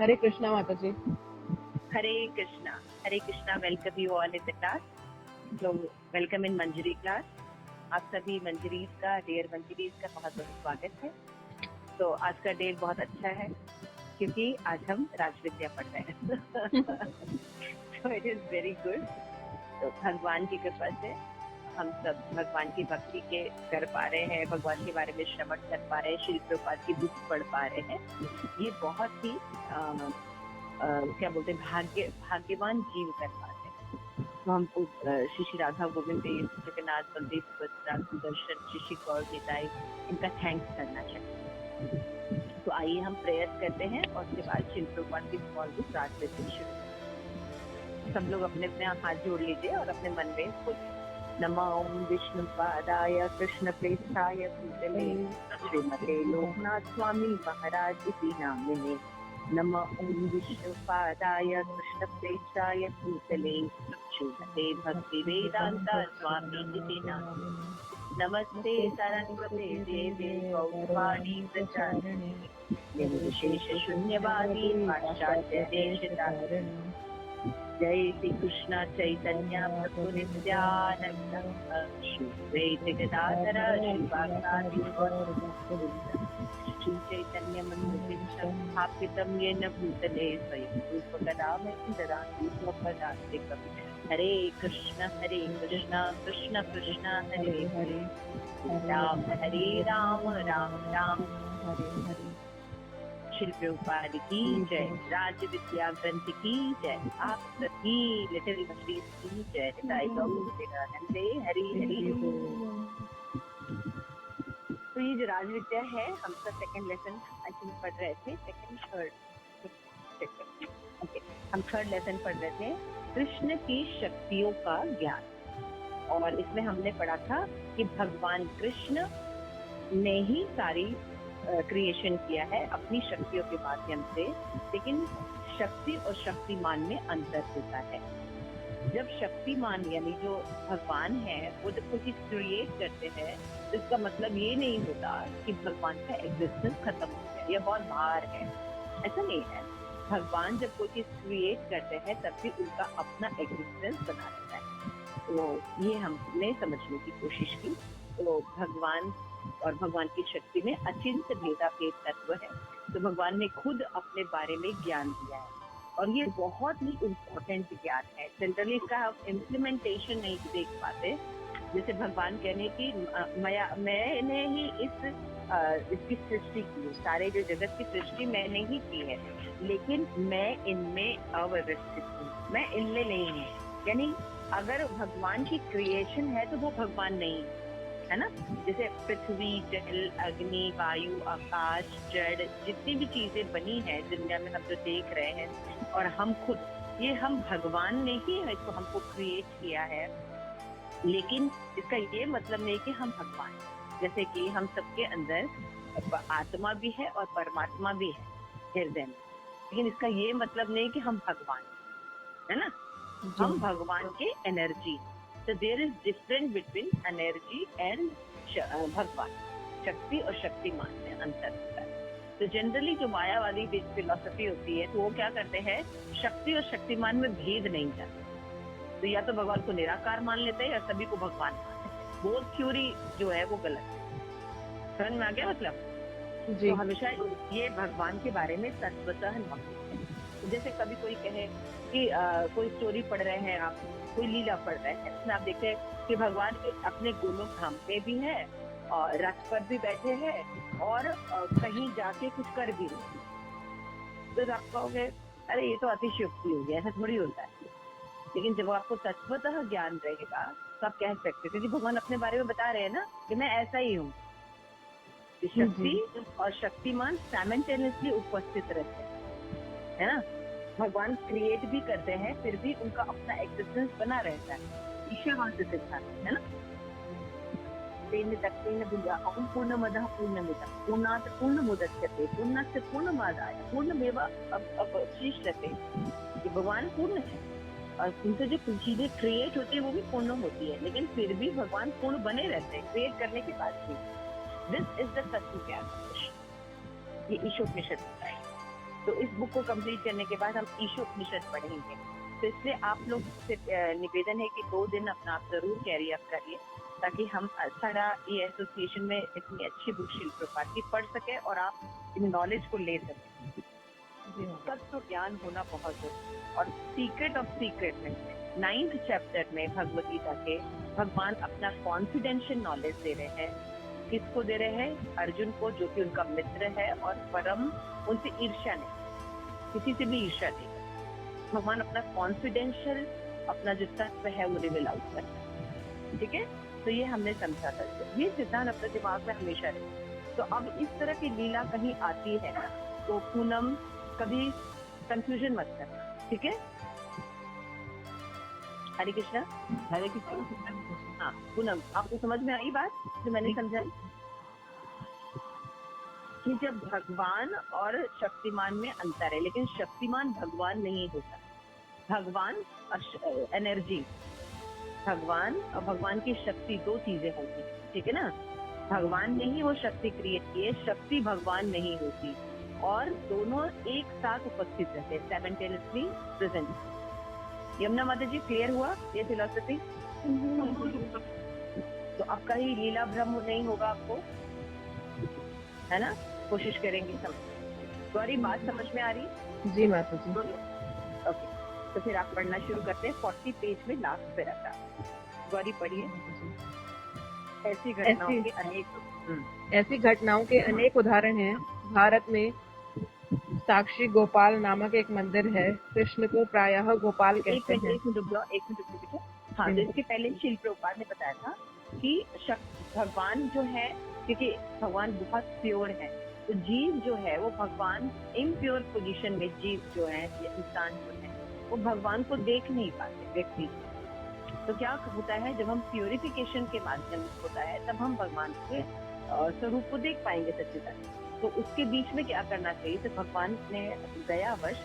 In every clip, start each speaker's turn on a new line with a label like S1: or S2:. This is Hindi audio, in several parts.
S1: हरे कृष्णा माता जी।
S2: हरे Krishna. Welcome you all in the class. So welcome in Manjari class. आप सभी मंजरीज का, डियर मंजरीज का बहुत बहुत स्वागत है। तो आज का डे बहुत अच्छा है क्योंकि आज हम राजविद्या पढ़ रहे हैं। So it is very good. तो भगवान की कृपा से हम सब भगवान की भक्ति के कर पा रहे हैं, भगवान के बारे में श्रवण कर पा रहे हैं, श्री प्रभुपाद की बुक पढ़ पा रहे हैं। ये बहुत ही क्या बोलते हैं, भाग्यवान जीव कर पाते हैं। तो हमको श्री श्री राधा गोविंद देव, जगन्नाथ, बलदेव, सुभद्रा, सुदर्शन, श्री श्री गौर निताई, इनका थैंक्स करना चाहिए। तो आइए हम प्रेयर करते हैं और उसके बाद श्री प्रभुपाद की स्मॉल बुक राजविद्या शुरू करते हैं। सब लोग अपने अपने हाथ जोड़ लीजिए और अपने मन में बोलिए, नमो विष्णु पादाय कृष्ण प्रेष्ठाय भूतले श्रीमते लोकनाथ स्वामी महाराज इति नामिने। नमो विष्णु पादाय कृष्ण प्रेष्ठाय भूतले श्रीमते भक्ति वेदांत स्वामी इति नामिने। नमस्ते सरस्वते देवे गौरवाणी प्रचारिणे निर्विशेष शून्यवादी पाश्चात्य देशतारिणे। जय श्री कृष्ण चैतन्य प्रभु नित्यानंद श्री द्वैत गदाधर श्रीवासादि गौरभक्तवृंद। श्री चैतन्य मंदिर स्थापितं येन भूतले स्वयं रूपकदा ददाति स्वपदान्तिकम्। हरे कृष्ण कृष्ण कृष्ण हरे हरे, राम हरे राम राम हरे हरे। श्री प्रभुपाद की जय, राज विद्या ग्रंथ की जय, आप सभी लिटिल मछली की जय। हरि हरि बोल। तो ये जो राज विद्या है, हम सब सेकंड लेसन आई थिंक पढ़ रहे थे, सेकंड थर्ड, ओके, हम थर्ड लेसन पढ़ रहे थे, कृष्ण की शक्तियों का ज्ञान। और इसमें हमने पढ़ा था कि भगवान कृष्ण ने ही सारी क्रिएशन किया है अपनी शक्तियों के माध्यम से, लेकिन शक्ति और शक्तिमान में अंतर होता है। जब शक्तिमान यानी जो भगवान है, वो जब कोई चीज क्रिएट करते हैं तो इसका मतलब ये नहीं होता कि भगवान का एग्जिस्टेंस खत्म हो गया या बहुत बाहर है, ऐसा नहीं है। भगवान जब कोई चीज क्रिएट करते हैं तब भी उनका अपना एग्जिस्टेंस बना रहता है। तो ये हमने समझने की कोशिश की। तो भगवान और भगवान की शक्ति में अचिंत्य भेदाभेद तत्व है। तो भगवान ने खुद अपने बारे में ज्ञान दिया है और ये बहुत ही इम्पोर्टेंट ज्ञान है। जनरली इसका हम इम्प्लीमेंटेशन नहीं देख पाते। जैसे भगवान कहने की मैंने ही इसकी सृष्टि की, सारे जो जगत की सृष्टि मैंने ही की है, लेकिन मैं इनमें अवस्थित हूँ, मैं इनमें नहीं हूँ। यानी अगर भगवान की क्रिएशन है तो वो भगवान नहीं है ना। जैसे पृथ्वी, जल, अग्नि, वायु, आकाश, जड़, जितनी भी चीजें बनी है दुनिया में हम जो देख रहे हैं, और हम खुद, ये हम भगवान ने ही इसको हमको क्रिएट किया है। लेकिन इसका ये मतलब नहीं कि हम भगवान हैं। जैसे कि हम सबके अंदर आत्मा भी है और परमात्मा भी है हृदय में, लेकिन इसका ये मतलब नहीं कि हम भगवान है ना। हम भगवान के एनर्जी। तो there is difference between energy and Bhagwan. शक्ति और शक्तिमान में अंतर होता है। तो जनरली जो मायावादी फिलॉसफी होती है, तो वो क्या करते हैं, शक्ति और शक्तिमान में भेद नहीं जाते। तो या तो भगवान को निराकार मान लेते हैं या सभी को भगवान मान लेते हैं। वो थ्योरी जो है वो गलत है। समझ में आ गया मतलब? तो हमेशा ये भगवान के बारे में तत्वतः नॉलेज है। तो जैसे कभी कोई कहे कि कोई स्टोरी पढ़ रहे हैं आप, कोई लीला पढ़ रहे हैं, इसमें आप देखते हैं कि भगवान अपने गोलोक धाम पे भी है और रथ पर भी बैठे हैं और कहीं जाके कुछ कर भी रहे हैं। तो आप कहोगे अरे ये तो अतिशयोक्ति हो गया, ऐसा थोड़ी होता है। लेकिन जब आपको तत्वतः ज्ञान रहेगा तो आप कह सकते, क्योंकि भगवान अपने बारे में बता रहे हैं ना कि मैं ऐसा ही हूँ। शक्ति और शक्तिमान साइमल्टेनियसली उपस्थित रहते हैं, है ना। भगवान क्रिएट भी करते हैं, फिर भी उनका अपना एग्जिस्टेंस बना रहता है। ईश्वरवाद से सिद्धांत है ना। तेन तक्तेन बुद्ध्या अहं पूर्णमदः पूर्णमिदं पूर्णात् पूर्णमुदच्यते पूर्णस्य पूर्णमादाय पूर्णमेव अवशिष्यते। ये भगवान पूर्ण है और उनसे जो चीजें क्रिएट होती है वो भी पूर्ण होती है, लेकिन फिर भी भगवान पूर्ण बने रहते हैं क्रिएट करने के बाद भी। दिस इज द तत्व ज्ञान। ये ईशोपनिषद बताएगी। तो इस बुक को कंप्लीट करने के बाद हम ईशोपनिषद पढ़ेंगे। तो इसलिए आप लोग से निवेदन है कि 2 दिन अपना आप जरूर कैरी अप करिए, ताकि हम सारा ये एसोसिएशन में इतनी अच्छी बुक शिल प्रपात की पढ़ सके और आप इन नॉलेज को ले सके। तत्व ज्ञान होना बहुत जरूरी। और सीक्रेट ऑफ सीक्रेट में 9th चैप्टर में भगवद गीता के भगवान अपना कॉन्फिडेंशियल नॉलेज दे रहे हैं। किसको दे रहे हैं? अर्जुन को, जो कि उनका मित्र है और परम उनसे ईर्ष्या नहीं, किसी से भी ईर्ष्या नहीं। भगवान अपना कॉन्फिडेंशियल अपना जो तत्व है वो रिवील आउट करता है। ठीक है, तो ये हमने समझा था। ये सिद्धांत अपने दिमाग में हमेशा रहे। तो अब इस तरह की लीला कहीं आती है तो पूनम कभी कंफ्यूजन मत करना, ठीक है? हरे कृष्णा।
S1: हरे कृष्ण।
S2: हाँ पूनम, आपको समझ में आई बात जो मैंने समझाई कि जब भगवान और शक्तिमान में अंतर है, लेकिन शक्तिमान भगवान नहीं होता। भगवान और एनर्जी, भगवान और भगवान की शक्ति 2 चीजें होती, ठीक है ना? भगवान ने ही वो शक्ति क्रिएट की है, शक्ति भगवान नहीं होती, और दोनों एक साथ उपस्थित रहते हैं, साइमल्टेनियसली प्रेजेंट। यमुना माता जी, क्लियर हुआ ये फिलॉसफी? तो आपका ही लीला भ्रम नहीं होगा आपको, है ना? कोशिश करेंगे समझ। गौरी, बात समझ में आ रही?
S1: जी माता जी।
S2: ओके, तो फिर आप पढ़ना शुरू करते हैं। 40 पेज में लास्ट पे रहता। गौरी पढ़िए। ऐसी
S1: घटनाओं के अनेक उदाहरण हैं। भारत में साक्षी गोपाल नामक एक मंदिर है। कृष्ण को प्रायः गोपाल कहते हैं।
S2: एक मिनट बेटा। हाँ, तो इसके पहले शिल प्रभुपाद ने बताया था कि भगवान जो है, क्योंकि भगवान बहुत प्योर है, तो जीव जो है वो भगवान इम्प्योर पोजीशन में, जीव जो है या इंसान जो है वो भगवान को देख नहीं पाते व्यक्ति। तो क्या होता है, जब हम प्योरिफिकेशन के माध्यम से होता है तब हम भगवान के स्वरूप को देख पाएंगे सच्चिदानंद। तो उसके बीच में क्या करना चाहिए? तो भगवान ने दयावश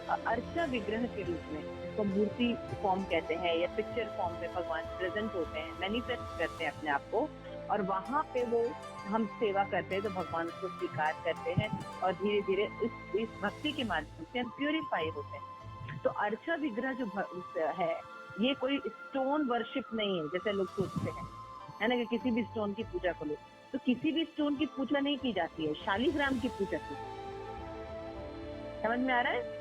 S2: अर्चा विग्रह के रूप में, इसको मूर्ति फॉर्म कहते हैं या पिक्चर फॉर्म में भगवान प्रेजेंट होते हैं, मैनिफेस्ट करते हैं अपने आप को, और वहां पे वो हम सेवा करते हैं तो भगवान उसको स्वीकार करते हैं और धीरे धीरे इस भक्ति के माध्यम से हम प्योरीफाई होते हैं। तो अर्चा विग्रह जो है ये कोई स्टोन वर्शिप नहीं है जैसे लोग सोचते हैं, है ना, कि किसी भी स्टोन की पूजा करो। तो किसी भी स्टोन की पूजा नहीं की जाती है, शालिग्राम की पूजा की। समझ में आ रहा है?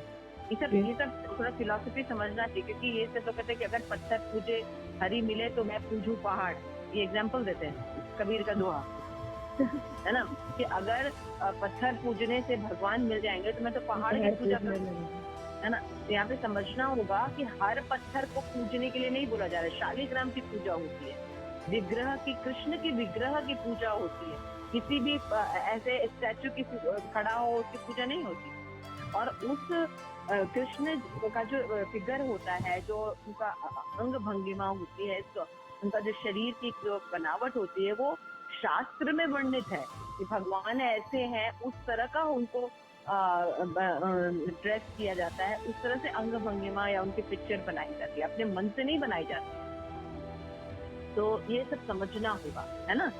S2: ये सब थोड़ा फिलॉसफी समझना चाहिए, क्योंकि ये सब तो कहते हैं कि अगर पत्थर पूजे हरी मिले तो मैं पूजू पहाड़, ये एग्जाम्पल देते हैं कबीर का दोहा, है ना, कि अगर पत्थर पूजने से भगवान मिल जाएंगे तो मैं तो पहाड़ की पूजा करूँ, है ना। तो यहाँ पे समझना होगा कि हर पत्थर को पूजने के लिए नहीं बोला जा रहा है। शालिग्राम की पूजा होती है, विग्रह की, कृष्ण की विग्रह की पूजा होती है, किसी भी ऐसे स्टैचू की खड़ा हो उसकी पूजा नहीं होती। और उस कृष्ण का जो फिगर होता है, जो उनका अंग भंगिमा होती है, उनका जो शरीर की जो बनावट होती है, वो शास्त्र में वर्णित है कि भगवान ऐसे हैं, उस तरह का उनको ड्रेस किया जाता है, उस तरह से अंग भंगिमा या उनकी पिक्चर बनाई जाती है, अपने मन से नहीं बनाई जाती। तो ये सब समझना होगा, है ना।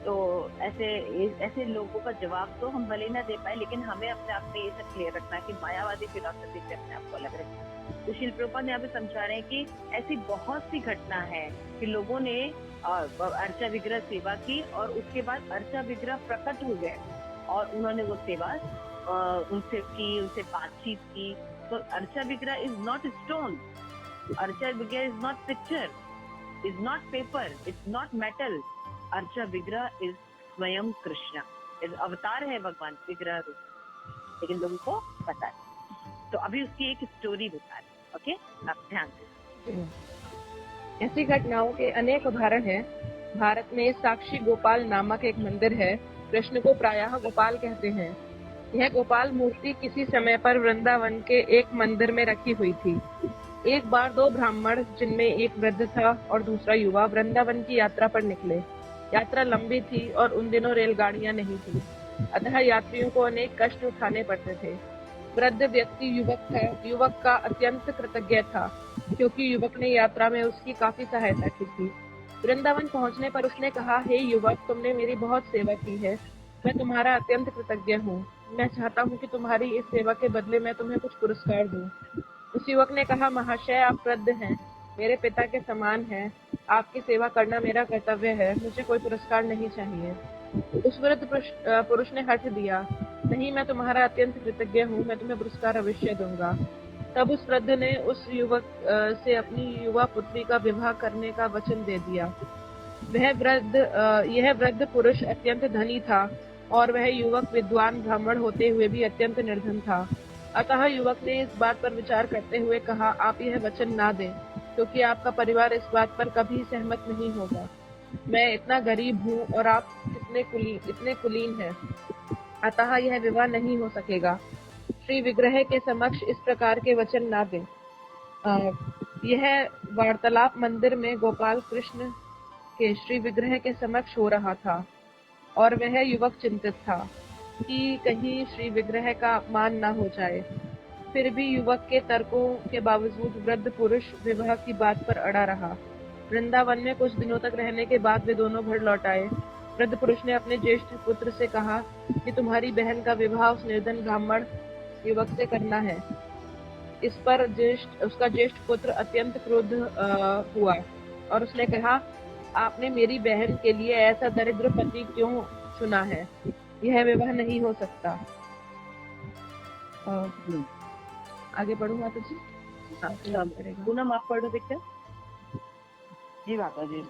S2: तो ऐसे लोगों का जवाब तो हम भले ना दे पाए, लेकिन हमें अपने आप में ये सब क्लियर रखना है कि मायावादी फिलॉसफी से अपने आप को अलग रखें। तो शिल प्रभुपाद यहाँ पे समझा रहे हैं कि ऐसी बहुत सी घटना है कि लोगों ने अर्चा विग्रह सेवा की और उसके बाद अर्चा विग्रह प्रकट हो गए और उन्होंने वो सेवा उनसे की, उनसे बातचीत की। तो अर्चा विग्रह इज नॉट स्टोन, अर्चा विग्रह is not picture, is not paper, it's not metal. अर्चा विग्रह इज स्वयं कृष्ण, अवतार है भगवान विग्रह रूप, लेकिन लोगों को पता है। तो अभी उसकी एक स्टोरी बता रहे, ओके, आप ध्यान दें।
S1: ऐसी घटनाओं के अनेक उदाहरण हैं। भारत में साक्षी गोपाल नामक एक मंदिर है। कृष्ण को प्रायः गोपाल कहते हैं। यह गोपाल मूर्ति किसी समय पर वृंदावन के एक मंदिर में रखी हुई थी। एक बार 2 ब्राह्मण, जिनमें एक वृद्ध था और दूसरा युवा, वृंदावन की यात्रा पर निकले। यात्रा लंबी थी और उन दिनों रेलगाड़ियां नहीं थी, अतः यात्रियों को अनेक कष्ट उठाने पड़ते थे। वृद्ध व्यक्ति युवक था। युवक का अत्यंत कृतज्ञ था, क्योंकि युवक ने यात्रा में उसकी काफी सहायता की थी। वृंदावन पहुंचने पर उसने कहा, हे युवक, तुमने मेरी बहुत सेवा की है, मैं तुम्हारा अत्यंत कृतज्ञ हूँ। मैं चाहता हूँ कि तुम्हारी इस सेवा के बदले मैं तुम्हें कुछ पुरस्कार दूं। उस युवक ने कहा, महाशय, आप वृद्ध हैं, मेरे पिता के समान हैं, आपकी सेवा करना मेरा कर्तव्य है, मुझे कोई पुरस्कार नहीं चाहिए। उस वृद्ध पुरुष ने हठ दिया, नहीं, मैं तुम्हारा अत्यंत कृतज्ञ हूँ, मैं तुम्हें पुरस्कार अवश्य दूंगा। तब उस वृद्ध ने उस युवक से अपनी युवा पुत्री का विवाह करने का वचन दे दिया। यह वृद्ध पुरुष अत्यंत धनी था और वह युवक विद्वान ब्राह्मण होते हुए भी अत्यंत निर्धन था। अतः युवक ने इस बात पर विचार करते हुए कहा, आप यह वचन ना दें, क्योंकि आपका परिवार इस बात पर कभी सहमत नहीं होगा। मैं इतना गरीब हूँ और आप इतने कुलीन हैं, अतः यह विवाह नहीं हो सकेगा। श्री विग्रह के समक्ष इस प्रकार के वचन ना दें। यह वार्तालाप मंदिर में गोपाल कृष्ण के श्री विग्रह के समक्ष हो रहा था और वह युवक चिंतित था कि कहीं श्री विग्रह का अपमान न हो जाए। फिर भी युवक के तर्कों के बावजूद वृद्ध पुरुष विवाह की बात पर अड़ा रहा। वृंदावन में कुछ दिनों तक रहने के बाद वे दोनों घर लौट आए। वृद्ध पुरुष ने अपने ज्येष्ठ पुत्र से कहा कि तुम्हारी बहन का विवाह उस निर्धन ब्राह्मण युवक से करना है। इस पर उसका ज्येष्ठ पुत्र अत्यंत क्रुद्ध हुआ और उसने कहा, आपने मेरी बहन के लिए ऐसा दरिद्र पति क्यों चुना है? यह विवाह नहीं हो सकता। आगे बढ़ूं माता जी?
S2: पूनम आप पढ़ो बेटा।
S3: जी माता जी।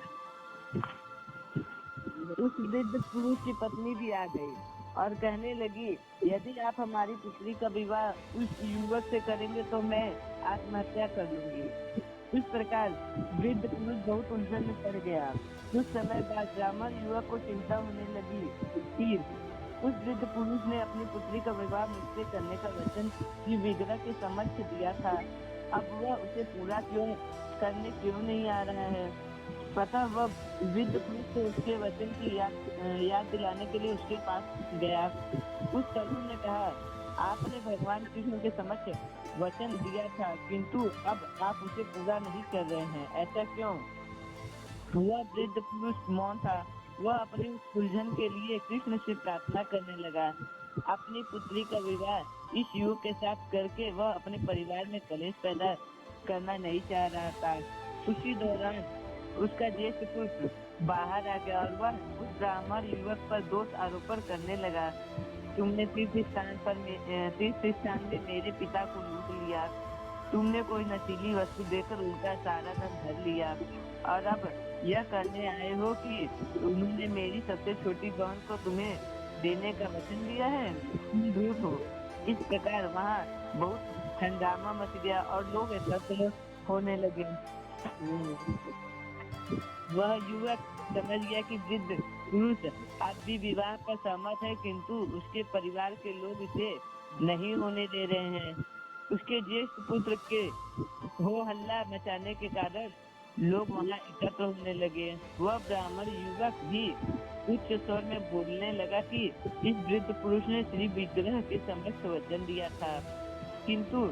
S3: उस वृद्ध पुरुष की पत्नी भी आ गई और कहने लगी, यदि आप हमारी पुत्री का विवाह उस युवक से करेंगे तो मैं आत्महत्या कर लूंगी। इस प्रकार वृद्ध पुरुष बहुत उलझन में पड़ गया। कुछ समय बाद ब्राह्मण युवक को चिंता होने लगी कि उस वृद्ध पुरुष ने अपनी पुत्री का विवाह मुझसे करने का वचन श्री विग्रह के समक्ष दिया था, अब वह उसे पूरा करने क्यों नहीं आ रहा है। पता वह वृद्ध पुरुष को उसके वचन की याद दिलाने के लिए उसके पास गया। उस तरुण ने कहा, आपने भगवान कृष्ण के समक्ष वचन दिया था, किंतु अब आप उसे पूरा नहीं कर रहे हैं, ऐसा क्यों? वह वृद्ध पुरुष मौन था। वह अपनी उलझन के लिए कृष्ण से प्रार्थना करने लगा। अपनी पुत्री का विवाह इस युवक के साथ करके वह अपने परिवार में कलेश पैदा करना नहीं चाह रहा था। उसी दौरान उसका ज्येष्ठ पुत्र बाहर आ गया और वह उस ब्राह्मण युवक पर दोष आरोपण करने लगा, तुमने तीर्थ स्थान में मेरे पिता को लूट लिया, तुमने कोई नशीली वस्तु देकर उनका सारा धन भर लिया और अब यह कहने आए हो कि उन्होंने मेरी सबसे छोटी बहन को तुम्हें देने का वचन दिया है, तुम झूठ हो। इस प्रकार वहाँ बहुत हंगामा मच गया और लोग एकत्र होने लगे। वह युवक समझ गया कि वृद्ध पुरुष अब भी विवाह पर सहमत है, किंतु उसके परिवार के लोग इसे नहीं होने दे रहे हैं। उसके ज्येष्ठ पुत्र के हो हल्ला मचाने के कारण लोग वहाँ एकत्र होने लगे। वह ब्राह्मण युवक भी उच्च स्वर में बोलने लगा कि इस वृद्ध पुरुष ने श्री विग्रह के समक्ष वचन दिया था, किंतु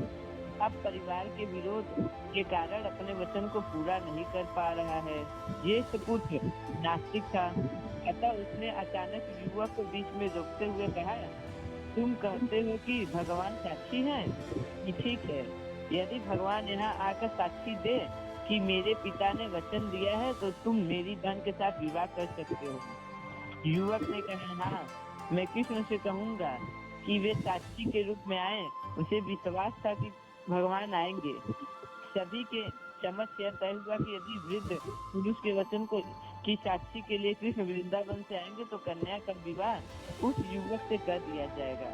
S3: अब परिवार के विरोध के कारण अपने वचन को पूरा नहीं कर पा रहा है। ज्येष्ठ पुत्र नास्तिक था, अतः उसने अचानक युवक को बीच में रोकते हुए कहा, तुम कहते हो कि भगवान साक्षी हैं? ठीक है, यदि भगवान यहाँ आकर साक्षी दे कि मेरे पिता ने वचन दिया है तो तुम मेरी बहन के साथ विवाह कर सकते हो। युवक ने कहा, हाँ, मैं कृष्ण से कहूँगा कि वे साक्षी के रूप में आए। उसे विश्वास था कि भगवान आएंगे। सभी के समझ यह तय हुआ कि यदि वृद्ध पुरुष के वचन को की साक्षी के लिए कृष्ण वृंदावन से आएंगे तो कन्या का विवाह उस युवक से कर दिया जाएगा।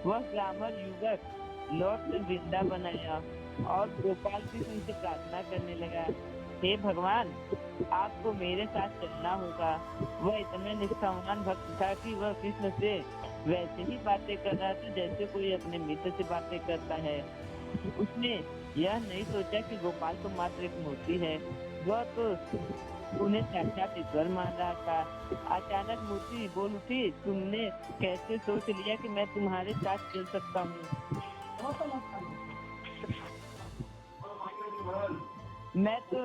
S3: वह ब्राह्मण युवक लौट कर वृंदावन आया और गोपाल कृष्ण से प्रार्थना करने लगा, हे भगवान, आपको मेरे साथ चलना होगा। वह इतना निष्ठावान भक्त था कि वह कृष्ण से वैसे ही बातें कर रहा था जैसे कोई अपने मित्र से बातें करता है। उसने यह नहीं सोचा कि गोपाल तो मात्र एक मूर्ति है, वह तो उन्हें साक्षात ईश्वर मान रहा था। अचानक मूर्ति बोल उठी, तुमने कैसे सोच लिया कि मैं तुम्हारे साथ चल सकता हूँ? मैं तो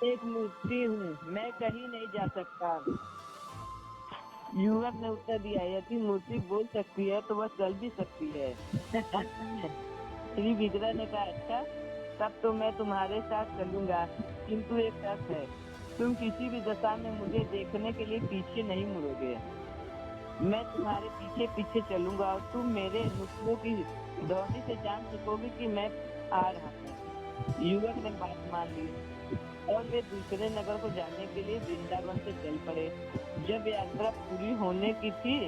S3: एक मूर्ति हूँ, मैं कहीं नहीं जा सकता। युवक ने उत्तर दिया, यदि मूर्ति बोल सकती है तो वह चल भी सकती है। श्री विग्रह ने कहा, अच्छा तब तो मैं तुम्हारे साथ चलूंगा, किंतु एक शर्त है, तुम किसी भी दशा में मुझे देखने के लिए पीछे नहीं मुड़ोगे। मैं तुम्हारे पीछे पीछे चलूंगा और तुम मेरे नुपुरों की दौड़ने से जान सकोगे कि मैं आ रहा हूँ। युवक ने बात मान ली और वे दूसरे नगर को जाने के लिए वृंदावन से चल पड़े। जब यात्रा पूरी होने की थी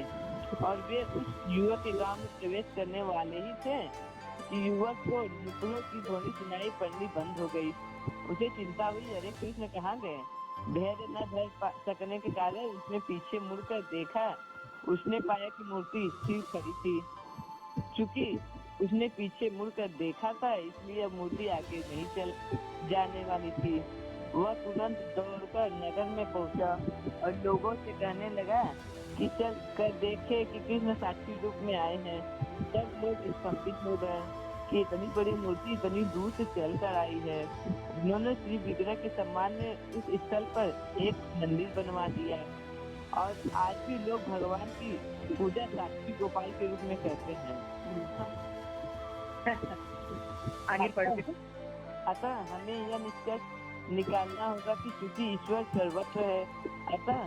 S3: और वे उस युवक के गांव में प्रवेश करने वाले ही थे कि युवक को नुपुरों की ध्वनि सुनाई पड़नी बंद हो गई। उसे चिंता हुई, अरे कृष्ण कहाँ गए? धैर्य न धर सकने के कारण उसने पीछे मुड़कर देखा। उसने पाया कि मूर्ति स्थिर खड़ी थी। चूंकि उसने पीछे मुड़कर देखा था, इसलिए अब मूर्ति आगे नहीं चल जाने वाली थी। वह तुरंत दौड़कर नगर में पहुंचा और लोगों से कहने लगा कि चल कर देखे कि कृष्ण साक्षी रूप में आए हैं। सब लोग स्तंभित हो गए कि इतनी बड़ी मूर्ति इतनी दूर से चल कर आई है। उन्होंने श्री विग्रह के सम्मान में उस स्थल पर एक मंदिर बनवा दिया और आज भी लोग भगवान की पूजा साक्षी गोपाल के रूप में करते हैं।
S2: आगे पढ़ते।
S3: अतः हमें यह निष्कर्ष निकालना होगा कि चूंकि ईश्वर सर्वत्र है, अतः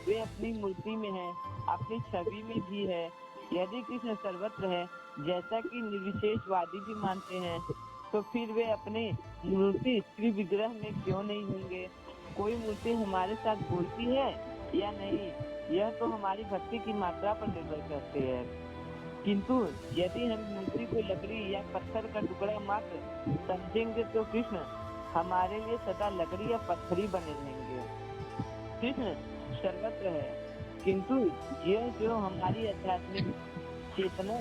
S3: वे अपनी मूर्ति में है, अपनी छवि में भी है। यदि कृष्ण सर्वत्र है, जैसा कि निर्विशेषवादी भी मानते हैं, तो फिर वे अपने मूर्ति श्री विग्रह में क्यों नहीं होंगे? कोई मूर्ति हमारे साथ बोलती है या नहीं, यह तो हमारी भक्ति की मात्रा पर निर्भर करते हैं। किंतु यदि हम मूर्ति को लकड़ी या पत्थर का टुकड़ा मात्र समझेंगे तो कृष्ण हमारे लिए सदा लकड़ी या पत्थर ही बने रहेंगे। कृष्ण सर्वत्र है, किंतु यह जो हमारी आध्यात्मिक चेतना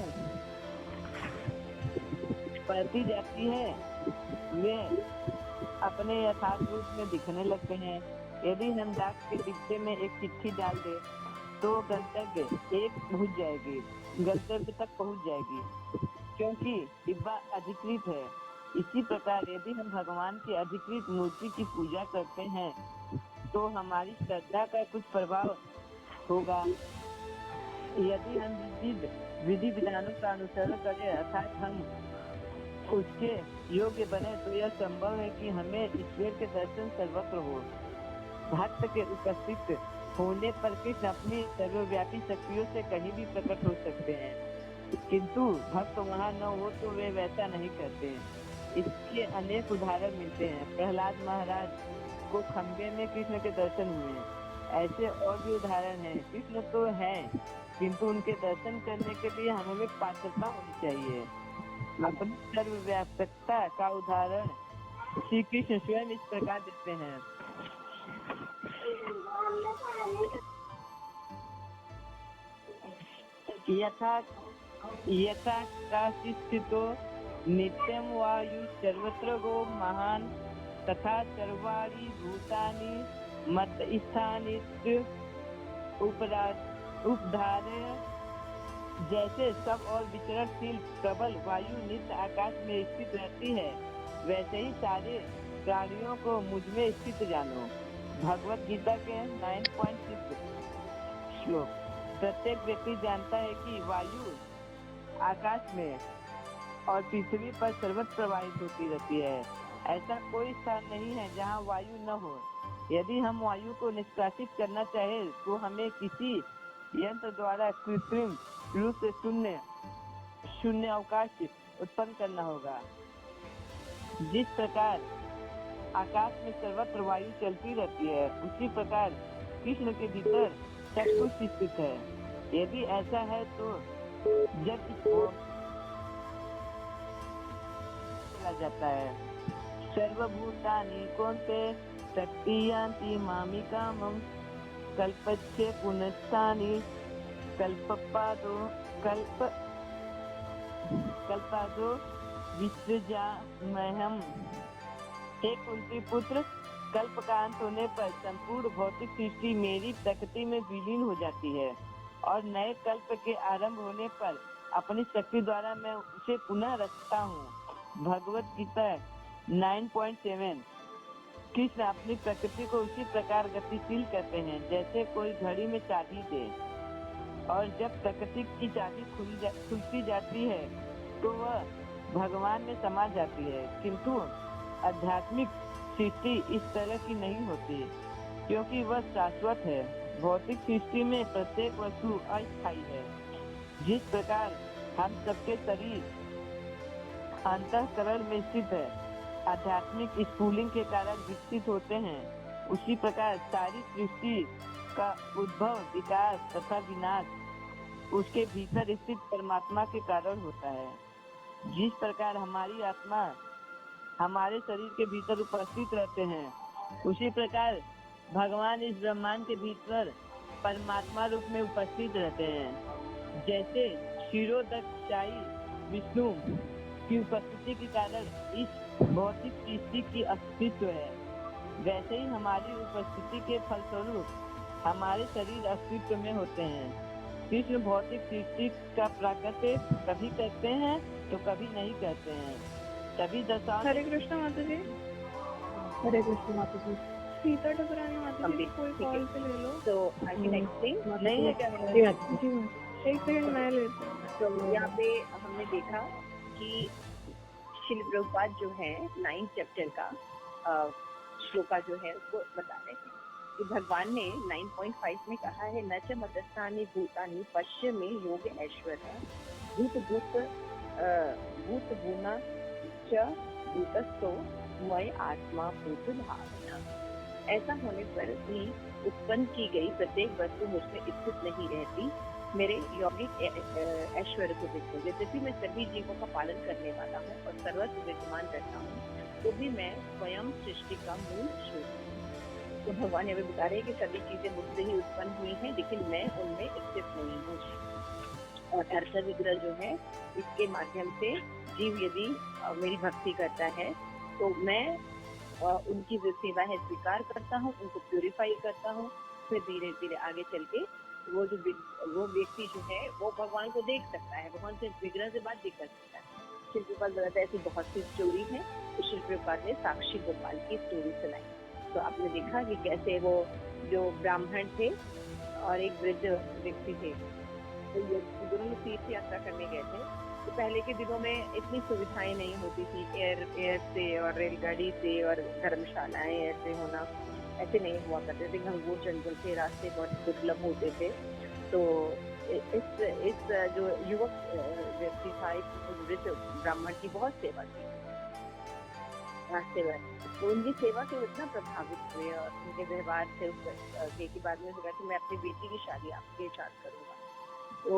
S3: बढ़ती जाती है, वे अपने यथार्थ रूप में दिखने लगते हैं। यदि हम डाक के डिब्बे में एक चिट्ठी डाल दे तो गंतव्य तक पहुंच जाएगी, क्योंकि डिब्बा अधिकृत है। इसी प्रकार यदि हम भगवान की अधिकृत मूर्ति की पूजा करते हैं तो हमारी श्रद्धा का कुछ प्रभाव होगा। यदि हम विधि विधानों का अनुसरण करें, अर्थात हम उसके योग्य बने, तो यह संभव है कि हमें ईश्वर के दर्शन सर्वत्र हो। भक्त के उपस्थित होने पर कृष्ण अपनी सर्वव्यापी शक्तियों से कहीं भी प्रकट हो सकते हैं, किंतु भक्त वहाँ न हो तो वे वैसा नहीं करते। इसके अनेक उदाहरण मिलते हैं। प्रहलाद महाराज को खंबे में कृष्ण के दर्शन हुए। ऐसे और भी उदाहरण हैं। कृष्ण तो है, किंतु उनके दर्शन करने के लिए हमें पात्रता होनी चाहिए। अपनी सर्वव्यापकता का उदाहरण श्री कृष्ण स्वयं इस प्रकार देते हैं। यथा काचित्स्थितो नित्यं वायु सर्वत्र गो महान तथा सर्वाणि भूतानि मत्स्थानि उपधार्य। जैसे सब और विचरणशील प्रबल वायु नित्य आकाश में स्थित रहती है, वैसे ही सारे प्राणियों को मुझ में स्थित जानो। भगवत गीता के 9.6 श्लोक। प्रत्येक व्यक्ति जानता है कि वायु आकाश में और पृथ्वी पर सर्वत्र प्रवाहित होती रहती है। ऐसा कोई स्थान नहीं है जहाँ वायु न हो। यदि हम वायु को निष्कासित करना चाहे तो हमें किसी यंत्र द्वारा कृत्रिम रूप से शून्य अवकाश उत्पन्न करना होगा। जिस प्रकार आकाश में सर्वत्र वायु चलती रहती है, उसी प्रकार कृष्ण के भीतर सब कुछ स्थित है। यदि ऐसा है तो जब चला जाता है। सर्वभूतानि कौन्ते शक्तियांति मामिकामं कल्पच्चे पुनस्तानि कल्पादो विसृजाम्यहम्। हे कुंती पुत्र, कल्प का अंत होने पर संपूर्ण भौतिक सृष्टि मेरी प्रकृति में विलीन हो जाती है और नए कल्प के आरंभ होने पर अपनी शक्ति द्वारा मैं उसे पुनः रचता हूँ। भगवत गीता 9.7। कृष्ण अपनी प्रकृति को उसी प्रकार गतिशील करते हैं जैसे कोई घड़ी में चाबी दे। और जब प्रकृति की चाबी खुलती जाती है तो वह भगवान में समा जाती है। किंतु आध्यात्मिक सृष्टि इस तरह की नहीं होती, क्योंकि वह शाश्वत है। भौतिक सृष्टि में प्रत्येक वस्तु अस्थायी है। जिस प्रकार हम सबके शरीर अंतःकरण में स्थित है, आध्यात्मिक स्फुलिंग के कारण विकसित होते हैं, उसी प्रकार सारी सृष्टि का उद्भव, विकास तथा विनाश उसके भीतर स्थित परमात्मा के कारण होता है। जिस प्रकार हमारी आत्मा हमारे शरीर के भीतर उपस्थित रहते हैं, उसी प्रकार भगवान इस ब्रह्मांड के भीतर परमात्मा रूप में उपस्थित रहते हैं। जैसे क्षीरोदकशाही विष्णु की उपस्थिति के कारण इस भौतिक सृष्टि की अस्तित्व है, वैसे ही हमारी उपस्थिति के फलस्वरूप हमारे शरीर अस्तित्व में होते हैं। कृष्ण भौतिक सृष्टि का प्राकट्य कभी करते हैं तो कभी नहीं करते हैं। सभी दशाओं
S4: हरे कृष्ण माता जी।
S1: हरे कृष्ण माता जी।
S4: सीता ठकुरानी माता जी को कोई
S2: ठीक है।
S4: कॉल पे ले लो।
S2: तो आई कैन एक्सप्लेन।
S3: नहीं है क्या?
S1: जी माता जी।
S4: जी मैम, एक सेकंड मैं लेती हूँ।
S2: तो यहाँ पे हमने देखा कि श्रील प्रभुपाद जो है 9 चैप्टर का श्लोका जो है उसको बता रहे हैं कि भगवान ने 9.5 में कहा है, न च मतस्थानी भूतानि पश्य में योग ऐश्वर्य भूत भूना च भूतस्थो मय आत्मा भूत भावना। ऐसा होने पर भी उत्पन्न की गई प्रत्येक वस्तु मुझमें स्थित नहीं रहती। मेरे यौगिक ऐश्वर्य को देखो, यद्यपि मैं सभी जीवों का पालन करने वाला हूँ और सर्वत्र विद्यमान रहता हूँ, तो भी मैं स्वयं सृष्टि का मूल स्रोत हूँ। तो भगवान ये बता रहे हैं कि सभी चीजें मुझसे ही उत्पन्न हुई हैं, लेकिन मैं उनमें स्थित नहीं हूँ। और अर्थ विग्रह जो है, इसके माध्यम से जीव यदि मेरी भक्ति करता है तो मैं उनकी जो सेवा है स्वीकार करता हूँ, उनको प्यूरिफाई करता हूँ। फिर धीरे धीरे आगे चल के वो व्यक्ति जो है वो भगवान को देख सकता है, भगवान से विग्रह से बात भी कर सकता है। शिव प्रपात बताते हैं ऐसी बहुत सी स्टोरी है। तो शिव प्रपात ने साक्षी गोपाल की स्टोरी सुनाई। तो आपने देखा कि कैसे वो जो ब्राह्मण थे और एक वृद्ध व्यक्ति थे, तो ये दोनों तीर्थ यात्रा करने गए थे। तो पहले के दिनों में इतनी सुविधाएं नहीं होती थी, एयर से और रेलगाड़ी से और धर्मशालाएं ऐसे होना ऐसे नहीं हुआ करते थे। घंघोर जंगल के रास्ते बहुत दुर्लभ होते थे। तो इस जो युवक व्यक्ति था, इस वृद्ध ब्राह्मण की बहुत सेवा की रास्ते में। तो उनकी सेवा से इतना प्रभावित हुए और उनके व्यवहार से उसके बाद में कहा कि मैं अपनी बेटी की शादी आपके साथ करूंगा। तो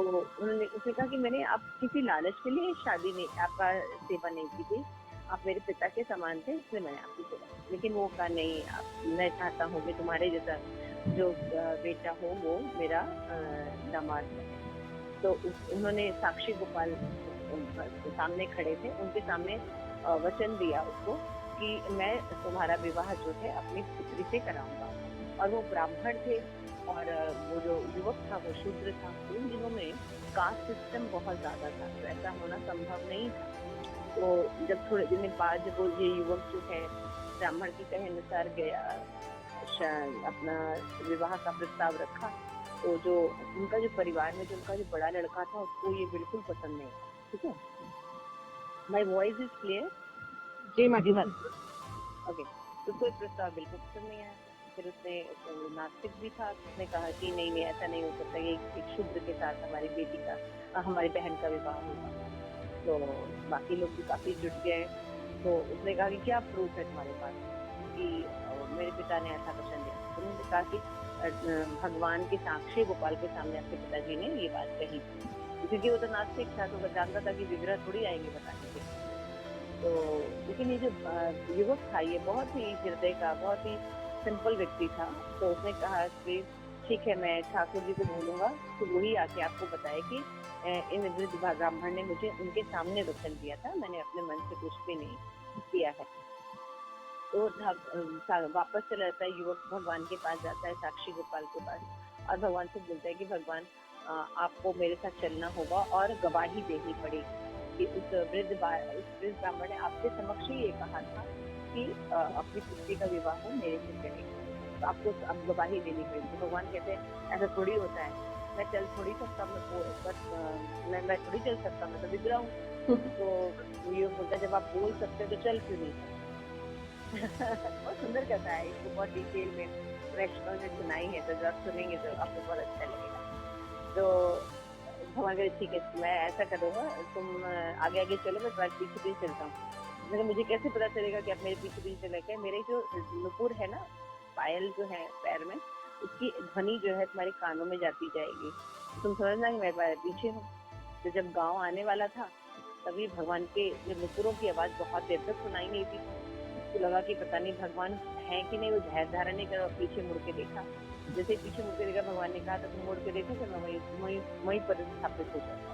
S2: उसने कहा कि मैंने आप किसी लालच के लिए शादी नहीं, आपका सेवा नहीं की थी, आप मेरे पिता के समान थे, इसलिए मैंने आपकी सेवा की। लेकिन वो कहा नहीं, मैं चाहता हूँ कि तुम्हारे जैसा जो बेटा हो वो मेरा दामाद बने। तो उन्होंने साक्षी गोपाल सामने खड़े थे, उनके सामने वचन दिया उसको कि मैं तुम्हारा विवाह जो है अपनी पुत्री से कराऊंगा। और वो ब्राह्मण थे और वो जो युवक था वो शूद्र था। उन दिनों में कास्ट सिस्टम बहुत ज्यादा था, तो ऐसा होना संभव नहीं था। तो जब थोड़े दिन बाद जब वो ये युवक जो है ब्राह्मण के कहे अनुसार गया, अपना विवाह का प्रस्ताव रखा, तो जो उनका जो परिवार में जो उनका जो बड़ा लड़का था उसको ये बिल्कुल पसंद नहीं। ठीक है, माई वॉइस इज क्लियर?
S1: जी माता जी।
S2: ओके, तो कोई प्रस्ताव बिल्कुल पसंद नहीं आया। फिर उसने नास्तिक भी था, उसने कहा कि नहीं ऐसा नहीं हो सकता, ये एक शूद्र के साथ हमारी बेटी का हमारी बहन का विवाह होगा। तो बाकी लोग भी काफी जुट गए। तो उसने कहा कि क्या प्रूफ है तुम्हारे पास कि मेरे पिता ने ऐसा वचन दिया? तो उन्होंने कहा कि भगवान के साक्षी गोपाल के सामने आपके पिताजी ने ये बात कही थी, क्योंकि वो तो नास्तिक था, तो वो जानता था कि विग्रह थोड़ी आएंगे बताने के। तो लेकिन ये जो युवक था ये बहुत ही हृदय का बहुत ही सिंपल व्यक्ति था। तो उसने कहा कि ठीक है, मैं ठाकुर जी को बोलूंगा तो वही आके आपको बताए कि इन वृद्ध ब्राह्मण ने मुझे उनके सामने वचन दिया था, मैंने अपने मन से कुछ भी नहीं किया है। तो वापस चला जाता है युवक, भगवान के पास जाता है, साक्षी गोपाल के पास, और भगवान से बोलता है कि भगवान आपको मेरे साथ चलना होगा और गवाही देनी पड़ेगी कि उस वृद्ध ब्राह्मण ने आपके समक्ष ही ये कहा था कि अपनी पुत्री का विवाह मेरे से करेगा, तो आपको अब गवाही देनी पड़ेगी। तो भगवान कहते हैं ऐसा थोड़ी होता है, मैं चल थोड़ी सकता, मैं थोड़ी चल सकता, मैं तो विग्रह हूँ। तो ये बोलता है जब आप बोल सकते हो तो चल क्यों नहीं सकते। बहुत सुंदर कथा है, इसको बहुत डिटेल में प्रेक्षकों ने सुनाई है, तो जब आप सुनेंगे तो आपको बहुत अच्छा लगेगा। तो भगवान कहे ठीक है, मैं ऐसा करूँगा, तुम आगे आगे चलो, मैं तुम्हारे पीछे पीछे चलता हूँ। मैंने मुझे कैसे पता चलेगा कि आप मेरे पीछे पीछे चले गए? मेरे जो नुपुर है ना, पायल जो है पैर में, उसकी ध्वनि जो है तुम्हारे कानों में जाती जाएगी, तुम समझना कि मैं पीछे हूँ। तो जब गाँव आने वाला था तभी भगवान के जो नुपुरों की आवाज बहुत देर तक सुनाई नहीं थी। उसको लगा कि पता नहीं भगवान है कि नहीं, वो धैर्य धारण नहीं करा, पीछे मुड़ के देखा। जैसे पीछे मुड़ के देखा, भगवान ने कहा तो तुम मुड़ के देखो कि मैं वहीं पर स्थापित हो जाता।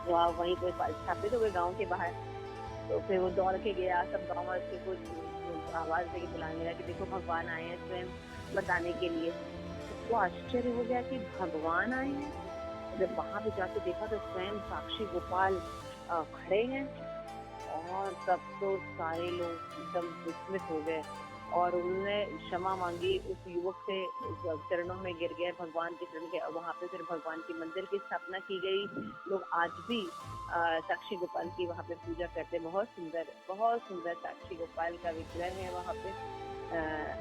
S2: तो आप वहीं पर स्थापित हो गए गाँव के बाहर। तो फिर वो दौड़ के गया, सब गाँव वाले को आवाज देके बुलाने लगा कि देखो भगवान आए हैं स्वयं बताने के लिए। उसको आश्चर्य हो गया कि भगवान आए हैं। जब वहां पे जाके देखा तो स्वयं साक्षी गोपाल खड़े हैं, और तब तो सारे लोग एकदम विस्मित हो गए और उन्होंने क्षमा मांगी उस युवक से, चरणों में गिर गए भगवान के चरण के। वहां पे फिर भगवान के मंदिर की स्थापना की गई। लोग आज भी साक्षी गोपाल की वहां पे पूजा करते हैं। बहुत सुंदर साक्षी गोपाल का विग्रह है वहां पे।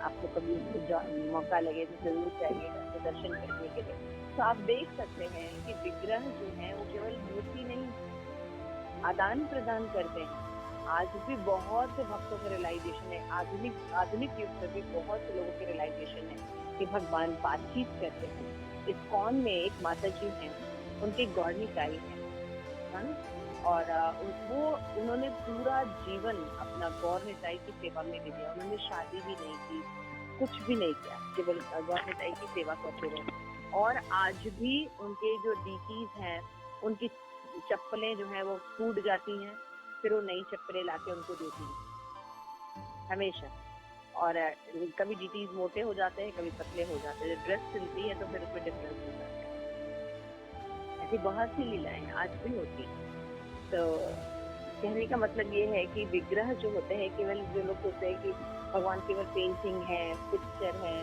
S2: आपको कभी मौका लगे तो जरूर जाइएगा तो दर्शन करने के लिए। तो आप देख सकते हैं कि विग्रह जो है वो केवल मूर्ति नहीं, आदान प्रदान करते हैं। आज भी बहुत से भक्तों का रियलाइजेशन है, आधुनिक युग में भी बहुत से लोगों के रियलाइजेशन है कि भगवान बातचीत करते हैं। इस्कॉन में एक माता जी हैं, उनके गौरनिताई है ना, और उन्होंने पूरा जीवन अपना गौरनिताई की सेवा में दे दिया। उन्होंने शादी भी नहीं की, कुछ भी नहीं किया, केवल गौरनिताई की सेवा करते रहे। और आज भी उनके जो डीटीज हैं, उनकी चप्पलें जो है वो टूट जाती हैं, फिर वो नई चप्पलें लाके उनको देती हैं हमेशा। और कभी डीटीज मोटे हो जाते हैं, कभी पतले हो जाते हैं। ड्रेस सिलती है तो फिर उसमें डिफरेंस हो जाता है। ऐसी बहुत सी लीलाएं आज भी होती हैं। तो कहने का मतलब ये है कि विग्रह जो होते हैं, केवल जो लोग सोचते हैं कि भगवान केवल पेंटिंग है, पिक्चर है,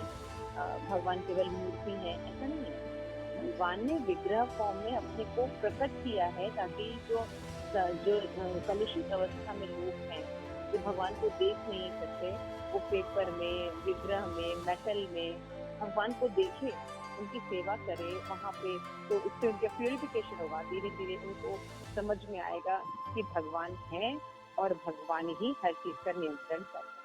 S2: भगवान केवल मूर्ति है, ऐसा नहीं है। भगवान ने विग्रह फॉर्म में अपने को प्रकट किया है ताकि जो कलुषित अवस्था में लोग हैं, जो भगवान को देख नहीं सकते, वो पेपर में, विग्रह में, मेटल में भगवान को देखे, उनकी सेवा करे वहाँ पे। तो उससे उनका प्यूरिफिकेशन होगा, धीरे धीरे उनको समझ में आएगा कि भगवान है और भगवान ही हर चीज का नियंत्रण करते हैं।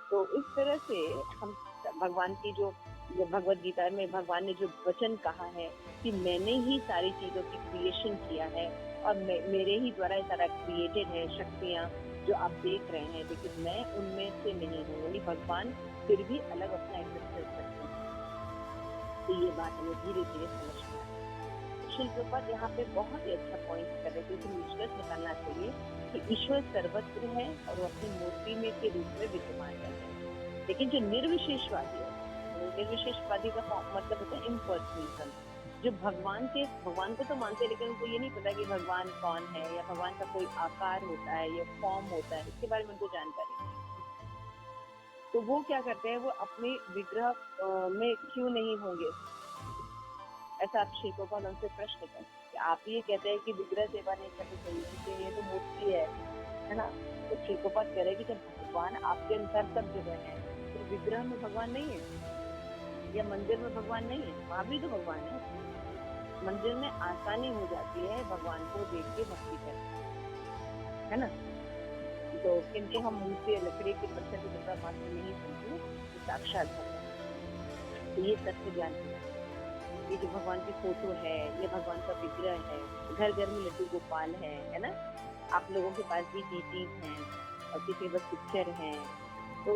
S2: तो इस तरह से हम भगवान की जो भगवद गीता में भगवान ने जो वचन कहा है कि मैंने ही सारी चीजों की क्रिएशन किया है और मेरे ही द्वारा ये सारा क्रिएटेड है, शक्तियाँ जो आप देख रहे हैं, लेकिन मैं उनमें से नहीं हूँ। यानी भगवान फिर भी अलग अपना एग्जिस्टेंस रखते हैं। तो ये बात हमें धीरे धीरे समझ में आती है। शिल प्रभुपाद यहाँ पे बहुत ही अच्छा पॉइंट कर रहे थे कि निष्कर्ष निकालना चाहिए कि ईश्वर सर्वत्र है और वो अपनी मूर्ति में के रूप में विद्यमान रहते हैं। लेकिन जो निर्विशेषवादी है, निर्विशेषवादी का मतलब होता है इम्पर्सनलिज्म, जो भगवान को तो मानते हैं लेकिन उनको ये नहीं पता कि भगवान कौन है या भगवान का कोई आकार होता है या फॉर्म होता है, इसके बारे में उनको जानकारी नहीं। तो वो क्या करते हैं, वो अपने विग्रह में क्यों नहीं होंगे, ऐसा आप श्री गोपाल उनसे प्रश्न करते हैं कि आप ये कहते हैं कि विग्रह सेवा नहीं करनी चाहिए क्योंकि ये तो मूर्ति है ना। तो श्री गोपाल कह रहे हैं कि जब भगवान आपके अंदर सब जगह है, तो विग्रह में भगवान नहीं है या मंदिर में भगवान नहीं है, वहां भी तो भगवान है। मंदिर में आसानी हो जाती है भगवान को देख के भक्ति करने, है ना। तो किंतु हम मुंह से लकड़ी के पत्थर के टुकड़ा मात्र नहीं सुनते, तो साक्षात भगवान। तो ये तथ्य ज्ञान होना चाहिए। ये जो भगवान की फोटो है, ये भगवान का विग्रह है, घर घर में लड्डू गोपाल है ना। आप लोगों के पास भी डीटीज हैं और किसी बस पिक्चर है। तो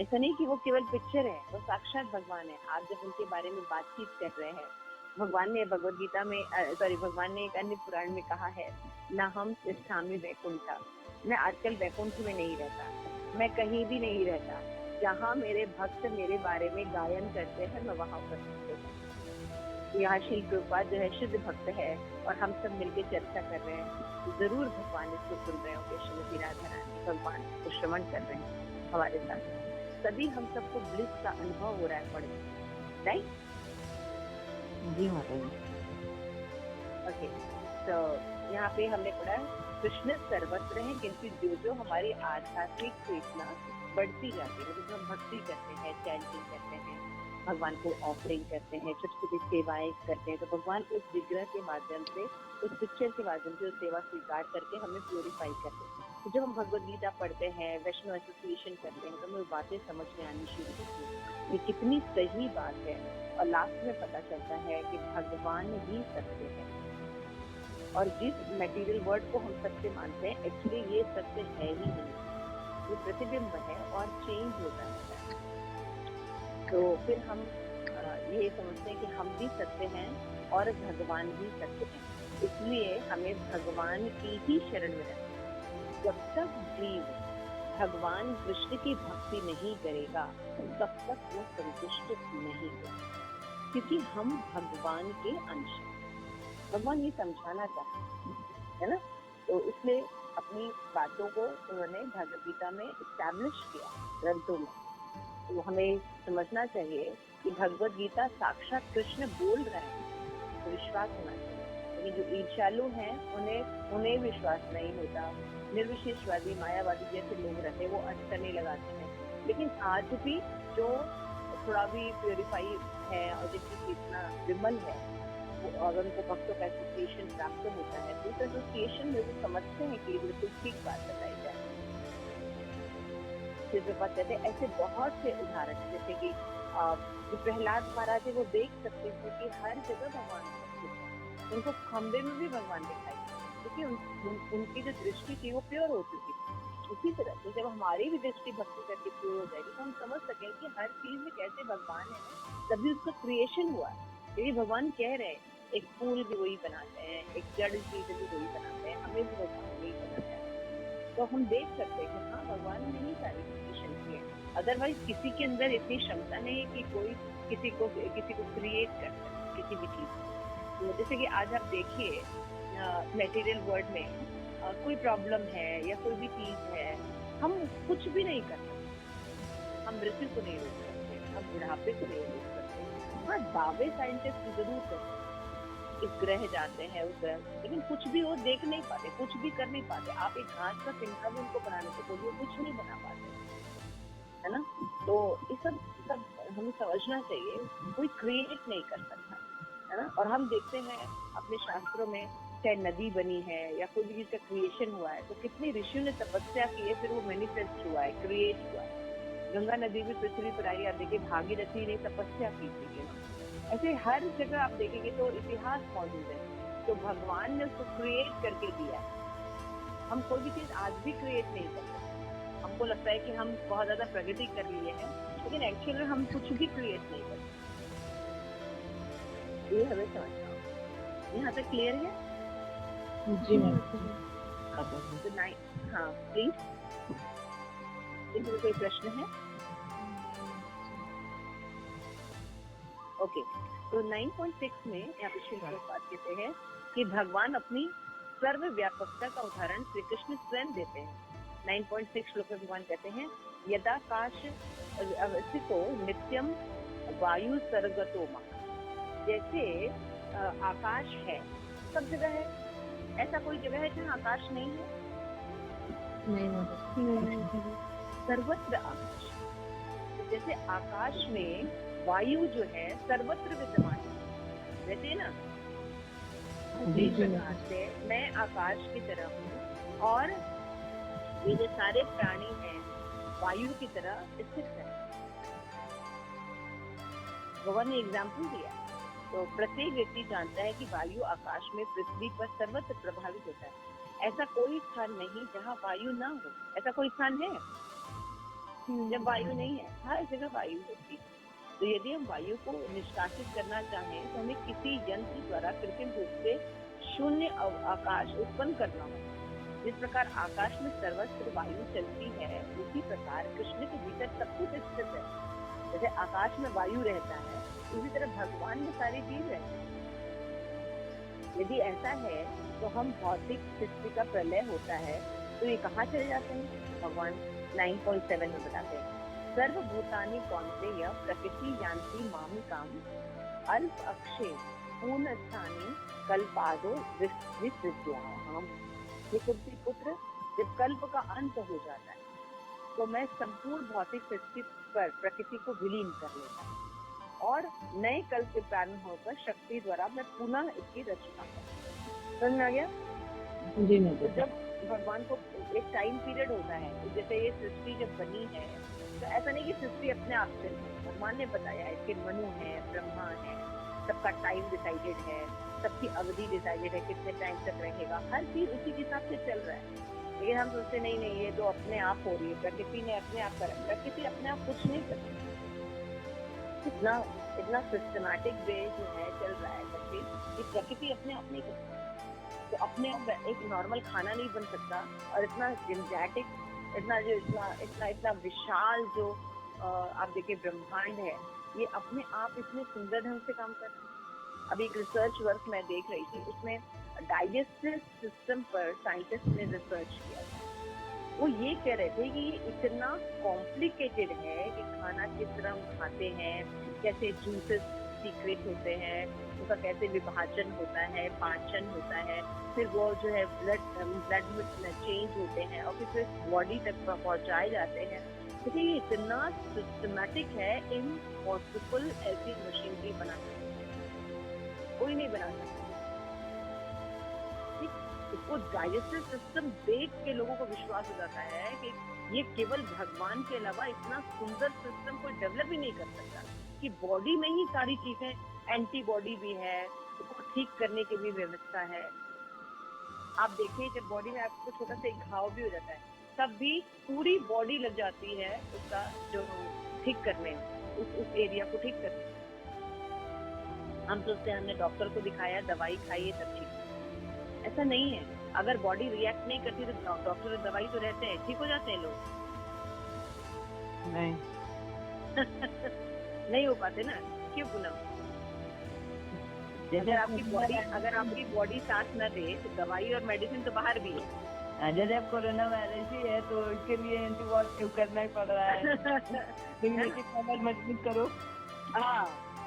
S2: ऐसा नहीं कि वो केवल पिक्चर है, वो साक्षात भगवान है। आप जब उनके बारे में बातचीत कर रहे हैं, भगवान ने भगवद गीता में भगवान ने एक अन्य पुराण में कहा है, ना हम स्थामी वैकुंठा, मैं आजकल वैकुंठ में नहीं रहता, मैं कहीं भी नहीं रहता, जहाँ मेरे भक्त मेरे बारे में गायन करते हैं मैं वहाँ उपस्थित होता हूँ। यहाँ श्रील प्रभुपाद जो है शुद्ध भक्त है और हम सब मिलकर चर्चा कर रहे हैं, जरूर भगवान इसको सुन रहे होंगे। श्रीमती राधा रानी भगवान को श्रवण कर रहे हैं हमारे साथ, तभी हम सबको ब्लिस का अनुभव हो रहा है पढ़, राइट।
S3: जी माता जी।
S2: ओके, तो यहाँ पे हमने पढ़ा कृष्ण सर्वत्र है, किंतु जो जो हमारी आध्यात्मिक चेतना बढ़ती जाती है, जब हम भक्ति करते हैं, चैंटिंग करते हैं, भगवान को ऑफरिंग करते हैं, छोटी छोटी सेवाएं करते हैं, तो भगवान उस विग्रह के माध्यम से, उस पिक्चर के माध्यम से उस सेवा स्वीकार करके हमें प्योरीफाई करते हैं। तो जब हम भगवद गीता पढ़ते हैं, वैष्णव एसोसिएशन करते हैं, तो हमें बातें समझ में आनी शुरू होती है ये कितनी सही बात है। और लास्ट में पता चलता है कि भगवान ही सत्य है, और जिस मटेरियल वर्ड को हम सत्य मानते हैं, एक्चुअली ये सत्य है ही नहीं, ये प्रतिबिंब है और चेंज होता रहता है। तो फिर हम ये समझते हैं कि हम भी सत्य हैं और भगवान भी सत्य है, इसलिए हमें भगवान की ही शरण में रहना है। जब तक जीव भगवान कृष्ण की भक्ति नहीं करेगा, तब तक वो संतुष्ट नहीं होगा, क्योंकि हम भगवान के अंश हैं। भगवान ये समझाना चाहते है ना, तो इसलिए अपनी बातों को उन्होंने भगवद गीता में इस्टेब्लिश किया ग्रंथों में। तो हमें समझना चाहिए कि भगवद गीता साक्षात कृष्ण बोल रहे हैं, तो विश्वास होना चाहिए। लेकिन जो ईर्ष्यालु हैं, उन्हें विश्वास नहीं होता। निर्विशेषवादी, मायावादी जैसे लोग रहते हैं, वो अटकने लगाते हैं। लेकिन आज भी जो थोड़ा भी प्योरीफाई है और जिनकी चेतना विमल है, अगर उनको भक्तों का एसोसिएशन प्राप्त होता है, तो इस एसोसिएशन में वो समझते हैं कि बिल्कुल ठीक बात बताई जाए। कहते हैं ऐसे बहुत से उदाहरण है, जैसे कि जो प्रहलाद महाराज है, वो देख सकते थे कि हर जगह भगवान उपस्थित है, उनको खंबे में भी भगवान दिखाई, क्योंकि उनकी जो दृष्टि थी वो प्योर हो चुकी थी। उसी तरह से जब हमारी भी दृष्टि भक्ति करके प्योर हो जाएगी, तो हम समझ सकें कि हर चीज में कैसे भगवान है, तभी उसका क्रिएशन हुआ। यदि भगवान कह रहे हैं, एक फूल भी वही बनाते हैं, एक जड़ चीज भी वही बनाते हैं, हमें भी भगवान वही बनाया है, तो हम देख सकते हैं कि हाँ, भगवान ने ही सारी क्रिएशन की है। अदरवाइज किसी के अंदर इतनी क्षमता नहीं है कि कोई किसी को क्रिएट कर सके किसी भी चीज को। तो जैसे कि आज आप देखिए मटेरियल वर्ल्ड में कोई प्रॉब्लम है या कोई भी चीज है, हम कुछ भी नहीं कर सकते। हम मृत्यु को नहीं रोक सकते, हम बुढ़ापे को नहीं रोक सकते। हाँ, दावे साइंटिस्ट जरूर करते हैं, इस ग्रह जाते हैं उस ग्रह, लेकिन कुछ भी वो देख नहीं पाते, कुछ भी कर नहीं पाते। आप एक घास का तिनका भी उनको बनाने को बोलिए, कुछ नहीं बना पाते, है ना। तो ये सब हमें समझना चाहिए, कोई क्रिएट नहीं कर सकता, है ना। और हम देखते हैं अपने शास्त्रों में, चाहे नदी बनी है या कोई भी चीज का क्रिएशन हुआ है, तो कितनी ऋषियों ने तपस्या की है, फिर वो मैनिफेस्ट हुआ है, क्रिएट हुआ है। गंगा नदी भी पृथ्वी पर आई, आप देखिए भागीरथी ने तपस्या की थी। ऐसे हर जगह आप देखेंगे तो इतिहास मौजूद है, तो भगवान ने उसको क्रिएट करके दिया है। हम कोई भी चीज आज भी क्रिएट नहीं कर सकते। हमको लगता है कि हम बहुत ज्यादा प्रगति कर लिए हैं, लेकिन एक्चुअली में हम कुछ भी क्रिएट नहीं कर सकते। ये हमें समझना होगा। यहाँ तक क्लियर है?
S1: जी मैम।
S2: तो हाँ प्लीज, इसमें कोई प्रश्न है? ओके, तो 9.6 में यहाँ पे श्री प्रभुपाद कहते हैं कि भगवान अपनी सर्वव्यापकता का उदाहरण श्री कृष्ण स्वयं देते हैं। 9.6 श्लोक में भगवान कहते हैं, यदाकाश अवस्थितो नित्यम वायु सर्गतो मा। जैसे आकाश है, सब जगह है, ऐसा कोई जगह है जहाँ आकाश नहीं है?
S1: नहीं।
S2: सर्वत्र आकाश। तो जैसे आकाश में वायु जो है सर्वत्र विद्यमान है, वैसे ना उसी प्रकार से मैं आकाश की तरह हूँ, और ये जो सारे प्राणी हैं वायु की तरह स्थित है। भगवान ने एग्जाम्पल दिया, तो प्रत्येक व्यक्ति जानता है कि वायु आकाश में पृथ्वी पर सर्वत्र प्रभावित होता है। ऐसा कोई स्थान नहीं जहाँ वायु ना हो। ऐसा कोई स्थान है जब वायु नहीं है? हर जगह वायु होती है। तो यदि हम वायु को निष्कासित करना चाहें, तो हमें किसी यंत्र द्वारा कृत्रिम रूप से शून्य आकाश उत्पन्न करना होगा। जिस प्रकार आकाश में सर्वत्र वायु चलती है, उसी प्रकार कृष्ण के भीतर सब कुछ स्थित है। जैसे आकाश में वायु रहता है, उसी तरह भगवान में सारी चीज रहती है। यदि ऐसा है, तो हम भौतिक सृष्टि का प्रलय होता है, तो ये कहाँ चले जाते हैं? भगवान 9.7 में बताते हैं, सर्वभूतानि कौन्तेय प्रकृति यान्ति मामिकाम अल्प अक्षे पूर्ण स्थानी कल्पादो विसृज्याम। ये कुंती पुत्र, जब कल्प का अंत हो जाता है तो मैं संपूर्ण भौतिक सृष्टि पर प्रकृति को विलीन कर लेता हूँ और नए कल्प के प्रारंभ होकर शक्ति द्वारा मैं पुनः इसकी रचना करता हूँ। समझ में आ गया?
S1: जी
S2: तो
S1: माता जी।
S2: जब भगवान को एक टाइम पीरियड होता है, जैसे ये सृष्टि जब बनी है तो ऐसा नहीं कि सृष्टि अपने आप चल रही है। भगवान ने बताया है कि मनु है, ब्रह्मा है, सबका टाइम डिसाइडेड है, सबकी अवधि डिसाइडेड है, कितने टाइम तक रहेगा, हर चीज उसी के हिसाब से चल रहा है। लेकिन हम सोचते नहीं नहीं ये तो अपने आप हो रही है, प्रकृति ने अपने आप करा। प्रकृति अपने आप कुछ नहीं करती। इतना इतना सिस्टमैटिक वे जो है चल रहा है कि प्रकृति अपने आप नहीं करती। तो अपने आप एक नॉर्मल खाना नहीं बन सकता, और इतना जिम्जैटिक, इतना विशाल जो आप देखिए ब्रह्मांड है, ये अपने आप इतने सुंदर ढंग से काम कर रहा है। अभी एक रिसर्च वर्क मैं देख रही थी, उसमें डाइजेस्टिव सिस्टम पर साइंटिस्ट ने रिसर्च किया था। वो ये कह रहे थे कि ये इतना कॉम्प्लिकेटेड है कि खाना किस तरह हम खाते हैं, कैसे जूसेस सीक्रेट होते हैं, उसका कैसे विभाजन होता है, पाचन होता है, फिर वो जो है ब्लड में चेंज होते हैं और फिर बॉडी तक पहुंचाए जाते हैं। देखिए ये इतना सिस्टमैटिक है, इम्पॉसिबल ऐसी मशीनरी बना सकते कोई नहीं बना सकता। उसको डाइजेस्टिव सिस्टम देख के लोगों को विश्वास हो जाता है कि ये केवल भगवान के अलावा इतना सुंदर सिस्टम कोई डेवलप ही नहीं कर सकता, कि बॉडी में ही सारी चीजें, एंटीबॉडी भी है, उसको ठीक करने की भी व्यवस्था है। आप देखिए जब बॉडी में आपको छोटा सा एक घाव भी हो जाता है, तब भी पूरी बॉडी लग जाती है उसका जो ठीक करने में, उस एरिया को ठीक करने में। हम सोचते हैं हमने डॉक्टर को दिखाया, दवाई खाई है तब ठीक। ऐसा नहीं है। अगर बॉडी रिएक्ट नहीं करती तो डॉक्टर दवाई तो रहते हैं, ठीक हो जाते हैं लोग।
S3: नहीं
S2: नहीं हो पाते ना, क्यों पूनम? अगर आपकी बॉडी साथ न दे तो दवाई और मेडिसिन तो बाहर भी है।
S3: जैसे अब कोरोना वायरस ही है तो इसके लिए एंटीबॉडी करना ही पड़ रहा है। इम्यूनिटी पावर मजबूत करो।
S2: हाँ,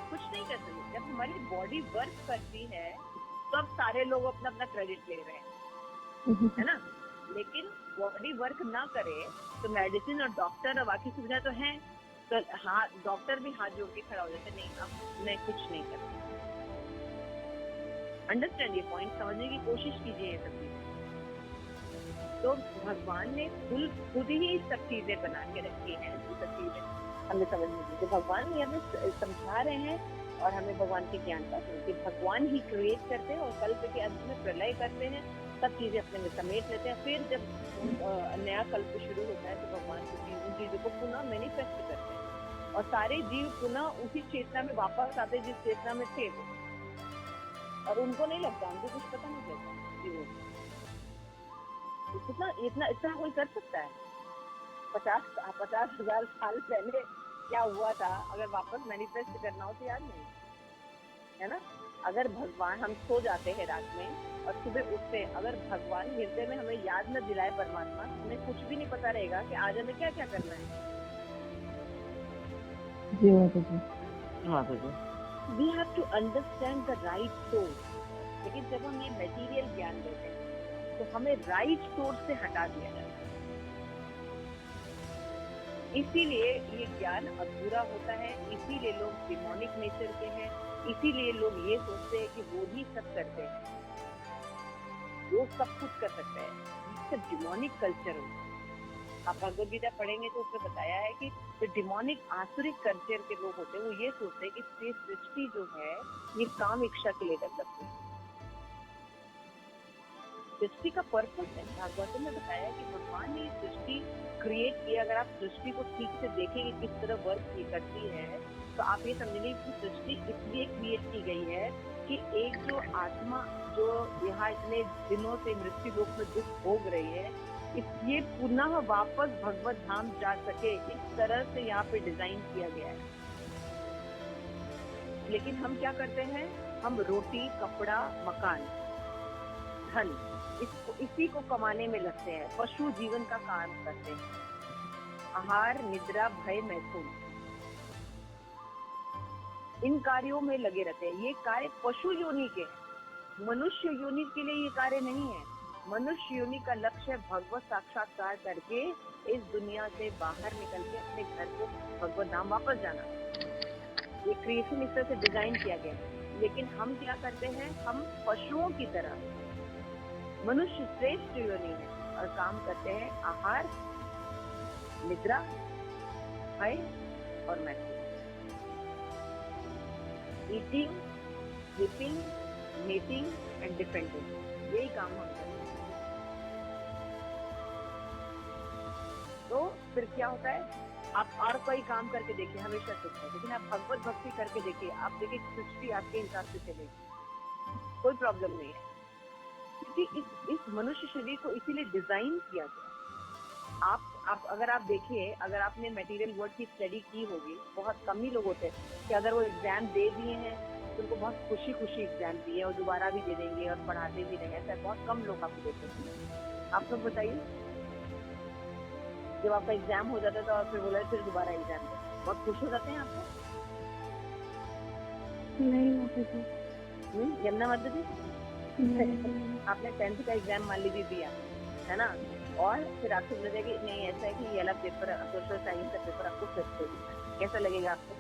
S2: कुछ नहीं कर सकते। जब हमारी बॉडी वर्क करती है तो अब सारे लोग अपना अपना क्रेडिट ले रहे हैं, है ना? लेकिन बॉडी वर्क ना करे तो मेडिसिन और डॉक्टर और बाकी सुविधा तो है, तो हाँ डॉक्टर भी हाथ जोड़ के खड़ा हो जाते, नहीं अब मैं कुछ नहीं कर सकता। अंडरस्टैंड ये पॉइंट, समझने की कोशिश कीजिए ये सब चीजें। तो भगवान ने खुद ही सब चीजें बना के रखी हैं, सब चीजें हमें समझने की। तो भगवान ही हमें समझा रहे हैं और हमें भगवान के ज्ञान का कि भगवान ही क्रिएट करते हैं और कल्प के अंत में प्रलय करते हैं, सब चीजें अपने में समेट लेते हैं। फिर जब नया कल्प शुरू होता है तो भगवान उन चीजों को पुनः मैनिफेस्ट करते हैं और सारे जीव पुनः उसी चेतना में वापस आते जिस चेतना में थे वो, और उनको नहीं लगता, उनको कुछ पता नहीं चलता जीवों को। इतना कोई कर सकता है? 50,000 साल पहले क्या हुआ था, अगर वापस मैनिफेस्ट करना हो तो याद नहीं, है ना? अगर भगवान, हम सो जाते हैं रात में और सुबह उठते, अगर भगवान हृदय में हमें याद न दिलाए परमात्मा, हमें कुछ भी नहीं पता रहेगा कि आज हमें क्या क्या करना है।
S1: जी माता जी।
S3: माता जी
S2: We have to understand the right source. लेकिन जब हम ये मटेरियल ज्ञान देते हैं तो हमें राइट सोर्स से हटा दिया जाता है। इसीलिए ये ज्ञान अधूरा होता है, इसीलिए लोग डिमोनिक नेचर के हैं, इसीलिए लोग ये सोचते हैं कि वो ही सब करते हैं, वो सब कुछ कर सकते हैं। इससे डिमोनिक कल्चर होता है। आप भगवद गीता पढ़ेंगे तो उसमें बताया है कि जो डिमोनिक आसुरिक कल्चर के लोग होते हैं वो ये सोचते हैं कि सृष्टि जो है ये काम इच्छा के लिए डेवलप हुई। सृष्टि का पर्पस है, भागवत में बताया कि भगवान ने सृष्टि क्रिएट किया। अगर आप सृष्टि को ठीक से देखेंगे किस तरह वर्क करती है तो आप ये समझेंगे कि सृष्टि इसलिए क्रिएट की गई है कि एक जो आत्मा जो यहाँ इतने दिनों से मृत्यु लोक में दुख भोग रही है, ये पुनः वापस भगवत धाम जा सके, इस तरह से यहाँ पे डिजाइन किया गया है। लेकिन हम क्या करते हैं, हम रोटी, कपड़ा, मकान, धन, इसी को कमाने में लगते हैं, पशु जीवन का काम करते हैं, आहार, निद्रा, भय, मैथुन। इन कार्यों में लगे रहते हैं। ये कार्य पशु योनि के हैं, मनुष्य योनि के लिए ये कार्य नहीं है। मनुष्य योनि का लक्ष्य है भगवत साक्षात्कार करके इस दुनिया से बाहर निकल के अपने घर को भगवत धाम वापस जाना। ये क्रिएशन इस तरह से डिजाइन किया गया है। लेकिन हम क्या करते हैं, हम पशुओं की तरह मनुष्य श्रेष्ठ योनि है और काम करते हैं आहार, निद्रा, भय और मैथुन। Eating, sleeping, mating and defending, यही काम हम करते हैं। तो फिर क्या होता है, आप और कोई काम करके देखिए, हमेशा सुख है। लेकिन आप भगवत भक्ति करके देखिए, आप देखिए सृष्टि आपके हिसाब से चलेगी, कोई प्रॉब्लम नहीं है। क्योंकि इस मनुष्य शरीर को इसीलिए डिजाइन किया गया। आप अगर आप देखिए, अगर आपने मटेरियल वर्ल्ड की स्टडी की होगी, बहुत कम ही लोग होते हैं कि अगर वो एग्जाम दे दिए हैं तो उनको बहुत खुशी एग्जाम दिए और दोबारा भी दे देंगे और पढ़ाते भी नहीं। ऐसा बहुत कम लोग आपको देते हैं। आप लोग बताइए, जब आपका एग्जाम हो जाता था और फिर बोला फिर दोबारा एग्जाम दे, बहुत खुश हो जाते हैं आपको?
S4: नहीं माता जी।
S2: यमुना माता जी, आपने 10th का एग्जाम मान लीजिए दिया है ना, और फिर आपसे बोला जाएगा नहीं ऐसा है कि ये वाला पेपर, सोशल साइंस का पेपर आपको फिर से देना है, कैसा लगेगा आपको?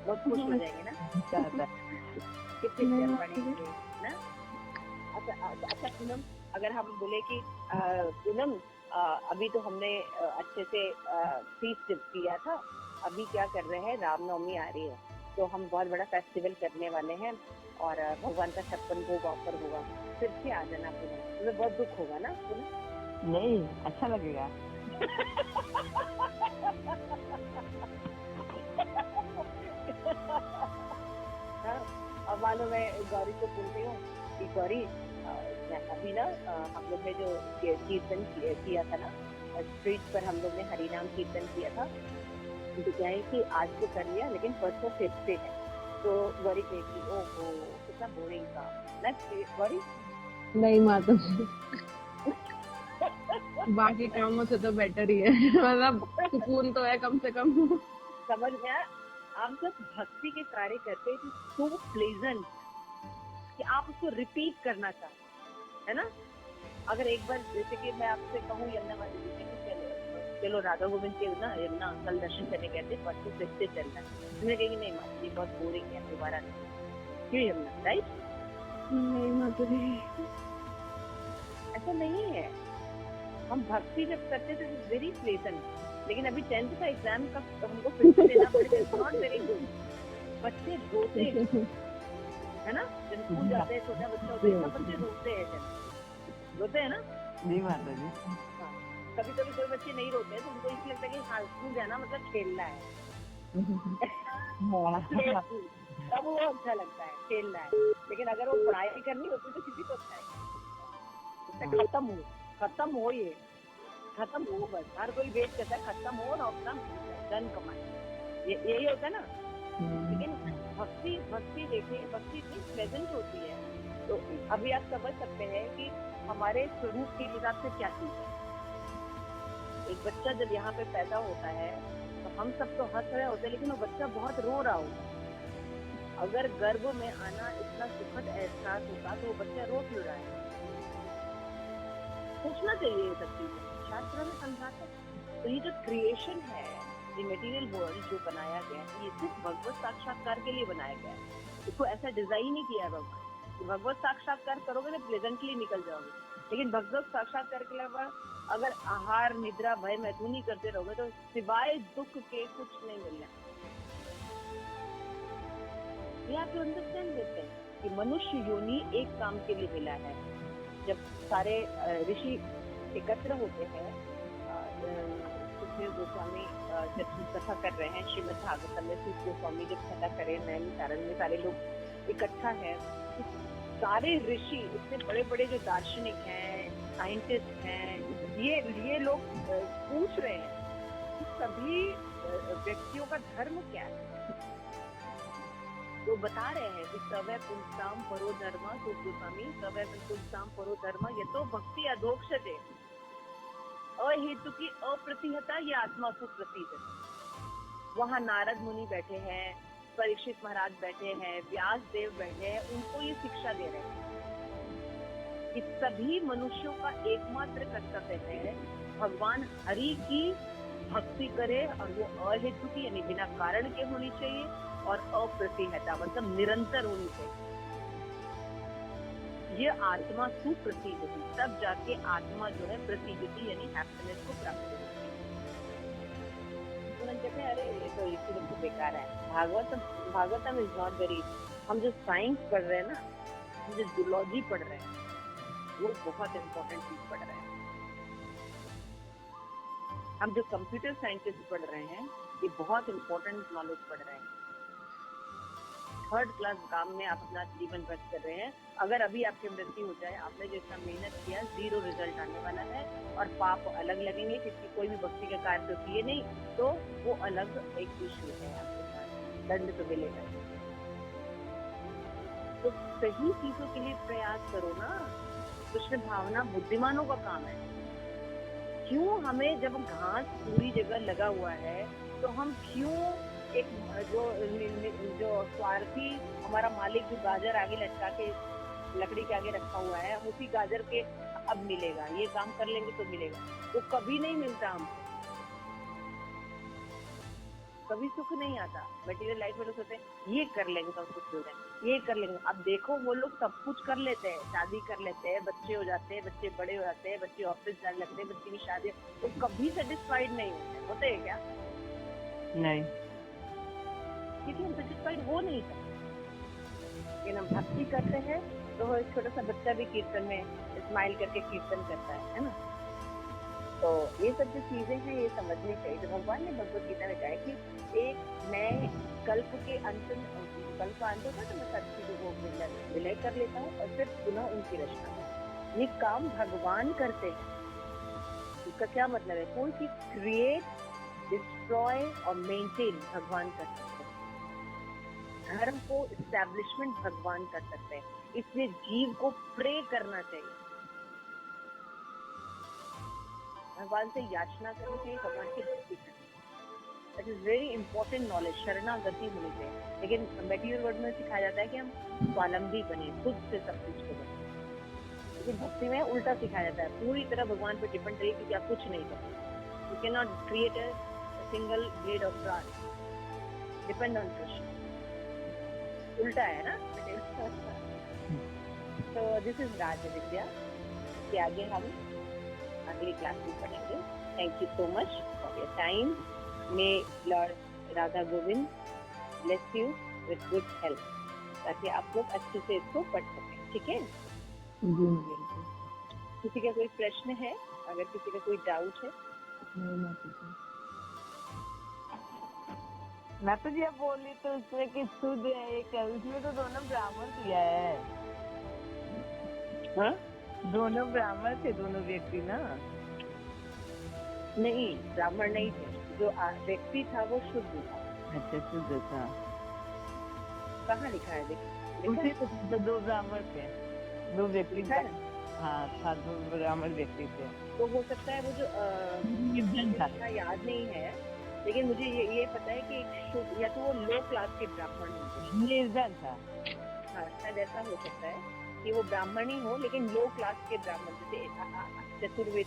S2: बहुत खुश हो जाएंगे ना? कितने एग्जाम पढ़ेंगे ना? अच्छा पूनम, अगर हम बोले कि पूनम अभी तो हमने अच्छे से फीस किया था, अभी क्या कर रहे हैं, रामनवमी आ रही है तो हम बहुत बड़ा फेस्टिवल करने वाले हैं और भगवान का 56 भोग ऑफर होगा, फिर से आ जाना पूनम। तुम्हें बहुत दुख होगा ना पूनम?
S3: नहीं, अच्छा लगेगा।
S2: हाँ, अब मानो मैं गौरी को बोलती हूँ कि गौरी अभी ना हम लोग ने जो कीर्तन किया था ना स्ट्रीट पर, हम लोग ने हरिनाम कीर्तन किया था, तो क्या है कि आज तो कर लिया लेकिन परसों फिर से है। तो गौरी कहेगी ओहो कितना बोरिंग था ना गौरी?
S1: नहीं माता जी, बाकी कामों से तो बेटर ही है। मतलब सुकून तो है कम से कम।
S2: समझ में आया? आप जब भक्ति के कार्य करते हैं तो प्लेजेंट कि आप उसको रिपीट करना चाहते है ना। अगर एक बार जैसे कि मैं आपसे कहूँ यमुना माता जी कि चलो राधा गोविंद के ना यमुना कल दर्शन करने गए थे, परसों फिर से चलना है, तुम्हें कहेगी नहीं माता जी बहुत बोरिंग है, दोबारा नहीं। क्यों यमुना? राइट?
S4: नहीं माता जी।
S2: ऐसा नहीं है। हम भक्ति जब करते थे तो वेरी प्लेजेंट, लेकिन अभी 10th का एग्जाम का हमको फिर से देना पड़ेगा, इट्स नॉट वेरी गुड। बच्चे रोते हैं है ना, जब स्कूल जाते हैं, छोटा बच्चा होता है सब बच्चे रोते हैं ना?
S3: नहीं माता जी।
S2: हाँ, कभी कोई बच्चे नहीं रोते हैं तो उनको इसलिए लगता है कि हाँ स्कूल जाना मतलब खेलना है। तब वो अच्छा लगता है, खेलना है। लेकिन अगर वो पढ़ाई करनी होती तो किसी को अच्छा है। खत्म हो ये, खत्म हो बस। हर कोई वेट करता है खत्म हो और अपना धन कमाए, यही होता है ना। लेकिन भक्ति देखिए, भक्ति इतनी प्लेजेंट होती है। तो अभी आप समझ सकते हैं कि हमारे स्वरूप के हिसाब से क्या चीज है। एक बच्चा जब यहाँ पे पैदा होता है तो हम सब तो हंस रहे होते हैं, लेकिन वो बच्चा बहुत रो रहा होता है। अगर गर्भ में आना इतना सुखद एहसास होता तो वो बच्चा रो क्यों रहा है? सोचना चाहिए ये सब चीजें, शास्त्र में समझाते हैं। तो ये जो क्रिएशन है, ये मटेरियल वर्ल्ड जो बनाया गया है, ये सिर्फ भगवत साक्षात्कार के लिए बनाया गया है। इसको ऐसा डिजाइन ही किया भगवान कि भगवत साक्षात्कार करोगे तो प्लेजेंटली निकल जाओगे। लेकिन भगवत साक्षात्कार के अलावा अगर आहार, निद्रा, भय, मैथुन ही करते रहोगे तो सिवाय दुख के कुछ नहीं मिलना। ये आप अंडरस्टैंड देते हैं कि मनुष्य योनि एक काम के लिए मिला है। जब सारे ऋषि एकत्र होते हैं, सुखदेव गोस्वामी जब कथा कर रहे हैं श्रीमद् भागवतम में, सुखदेव गोस्वामी जब कथा करे नैमिषारण्य में, सारे लोग इकट्ठा है, सारे ऋषि इतने बड़े बड़े जो दार्शनिक हैं, साइंटिस्ट हैं, ये लोग पूछ रहे हैं कि सभी व्यक्तियों का धर्म क्या है। वो बता रहे हैं कि सवै पुंसाम परो धर्म, सुख गोस्वामी सवै पुंसाम परो धर्म यतो भक्ति अधोक्षते अहेतु की अप्रतिहता ये आत्मा सुप्रतीत। वहाँ नारद मुनि बैठे हैं, परीक्षित महाराज बैठे हैं, व्यास देव बैठे हैं, उनको ये शिक्षा दे रहे हैं कि सभी मनुष्यों का एकमात्र कर्तव्य है भगवान हरि की भक्ति करे, और वो अहेतु की यानी बिना कारण के होनी चाहिए, और अप्रतिहता मतलब निरंतर होनी चाहिए। ये आत्मा सुप्रसिद्ध होगी, तब जाके आत्मा जो है प्रसिद्धि यानी हैप्पीनेस को प्राप्त होगी। तुरंत कहते हैं अरे ये तो इसी लोग तो बेकार है, भागवतम इज नॉट वेरी। हम जो साइंस पढ़ रहे हैं ना, हम जो जूलॉजी पढ़ रहे हैं, वो बहुत इम्पोर्टेंट चीज पढ़ रहे हैं। हम जो कंप्यूटर साइंटिस्ट पढ़ रहे हैं, ये बहुत इम्पोर्टेंट नॉलेज पढ़ रहे हैं। थर्ड क्लास काम में आप अपना जीवन व्यस्त कर रहे हैं। अगर अभी आपकी मृत्यु हो जाए, आपने जो इतना मेहनत किया, 0 रिजल्ट आने वाला है, और पाप अलग लगेंगे, किसी कोई भी भक्ति का कार्य तो किए नहीं, तो वो अलग एक इशू है आपके साथ, दंड तो मिलेगा। तो सही चीजों के लिए प्रयास करो ना। कृष्ण भावना बुद्धिमानों का काम है। क्यों हमें, जब घास पूरी जगह लगा हुआ है, तो हम क्यों एक जो स्वार्थी हमारा मालिक जो गाजर आगे लटका के लकड़ी के आगे रखा हुआ है, हम उसी गाजर के अब मिलेगा, ये काम कर लेंगे तो मिलेगा, वो कभी नहीं मिलता हमको, कभी सुख नहीं आता। मटेरियल लाइफ में लोग सोचते हैं ये कर लेंगे तो हम सुख हो जाएंगे, ये कर लेंगे। अब देखो वो लोग सब कुछ कर लेते हैं, शादी कर लेते हैं, बच्चे हो जाते हैं, बच्चे बड़े हो जाते हैं, बच्चे ऑफिस जाने लगते हैं, बच्चे की शादी, वो कभी सेटिस्फाइड नहीं होते हैं क्या?
S3: नहीं,
S2: क्योंकि हम सेटिस्फाइड हो नहीं सकते। लेकिन हम भक्ति करते हैं तो वो एक छोटा सा बच्चा भी कीर्तन में स्माइल करके कीर्तन करता है ना। तो ये सब जो चीजें हैं ये समझनी चाहिए। तो भगवान ने भगवत गीता में कहा कि एक मैं कल्प के अंत में, कल्प का अंत होता है तो मैं सब चीजों को विलय कर लेता हूँ और फिर पुनः उनकी रचना। ये काम भगवान करते हैं। इसका क्या मतलब है? कोई चीज क्रिएट, डिस्ट्रॉय और मेंटेन भगवान कर सकते हैं। धर्म को इस्टेब्लिशमेंट भगवान कर सकते हैं। इसलिए जीव को प्रे करना चाहिए, भगवान से याचना करनी चाहिए, भगवान की भक्ति करनी चाहिए। That is very important knowledge, शरणागति होनी चाहिए। लेकिन मटेरियल वर्ल्ड में सिखाया जाता है कि हम स्वावलंबी बने, खुद से सब कुछ करें। लेकिन भक्ति में उल्टा सिखाया जाता है, पूरी तरह भगवान पर डिपेंड रहिए क्योंकि आप कुछ नहीं करते। You can not create a single blade of grass, depend on Krishna. उल्टा है ना। तो दिस इज राज विद्या। के आगे हम अगली क्लास में पढ़ेंगे। Thank you so much for your time. My lord Radha Govind bless you with good health, ताकि आप लोग अच्छे से इसको पढ़ सकें। ठीक है? किसी का कोई प्रश्न है? अगर किसी का कोई डाउट है?
S3: मैं तो जब बोली तो उसमें कि शुद्ध है, एक है, उसमें तो दोनों ब्राह्मण दिया है।
S2: हाँ?
S3: दोनों ब्राह्मण थे, दोनों व्यक्ति ना।
S2: नहीं, ब्राह्मण नहीं थे। जो व्यक्ति था वो शुद्ध था।
S3: अच्छा, शुद्ध था।
S2: कहाँ लिखा है? देखिए
S3: उसी तो दो ब्राह्मण थे, दो व्यक्ति
S2: लिखा है।
S3: हाँ था, दो ब्राह्मण व्यक्ति थे।
S2: तो हो सकता है वो जो
S3: निर्धन था।
S2: मुझे याद नहीं है, लेकिन मुझे ये पता है कि एक शुद्ध, या तो वो लो क्लास के ब्राह्मण होंगे।
S3: निर्धन था।
S2: हाँ, शायद ऐसा हो सकता है कि वो ब्राह्मण ही हो, लेकिन लो क्लास के ब्राह्मण, जैसे चतुर्वेद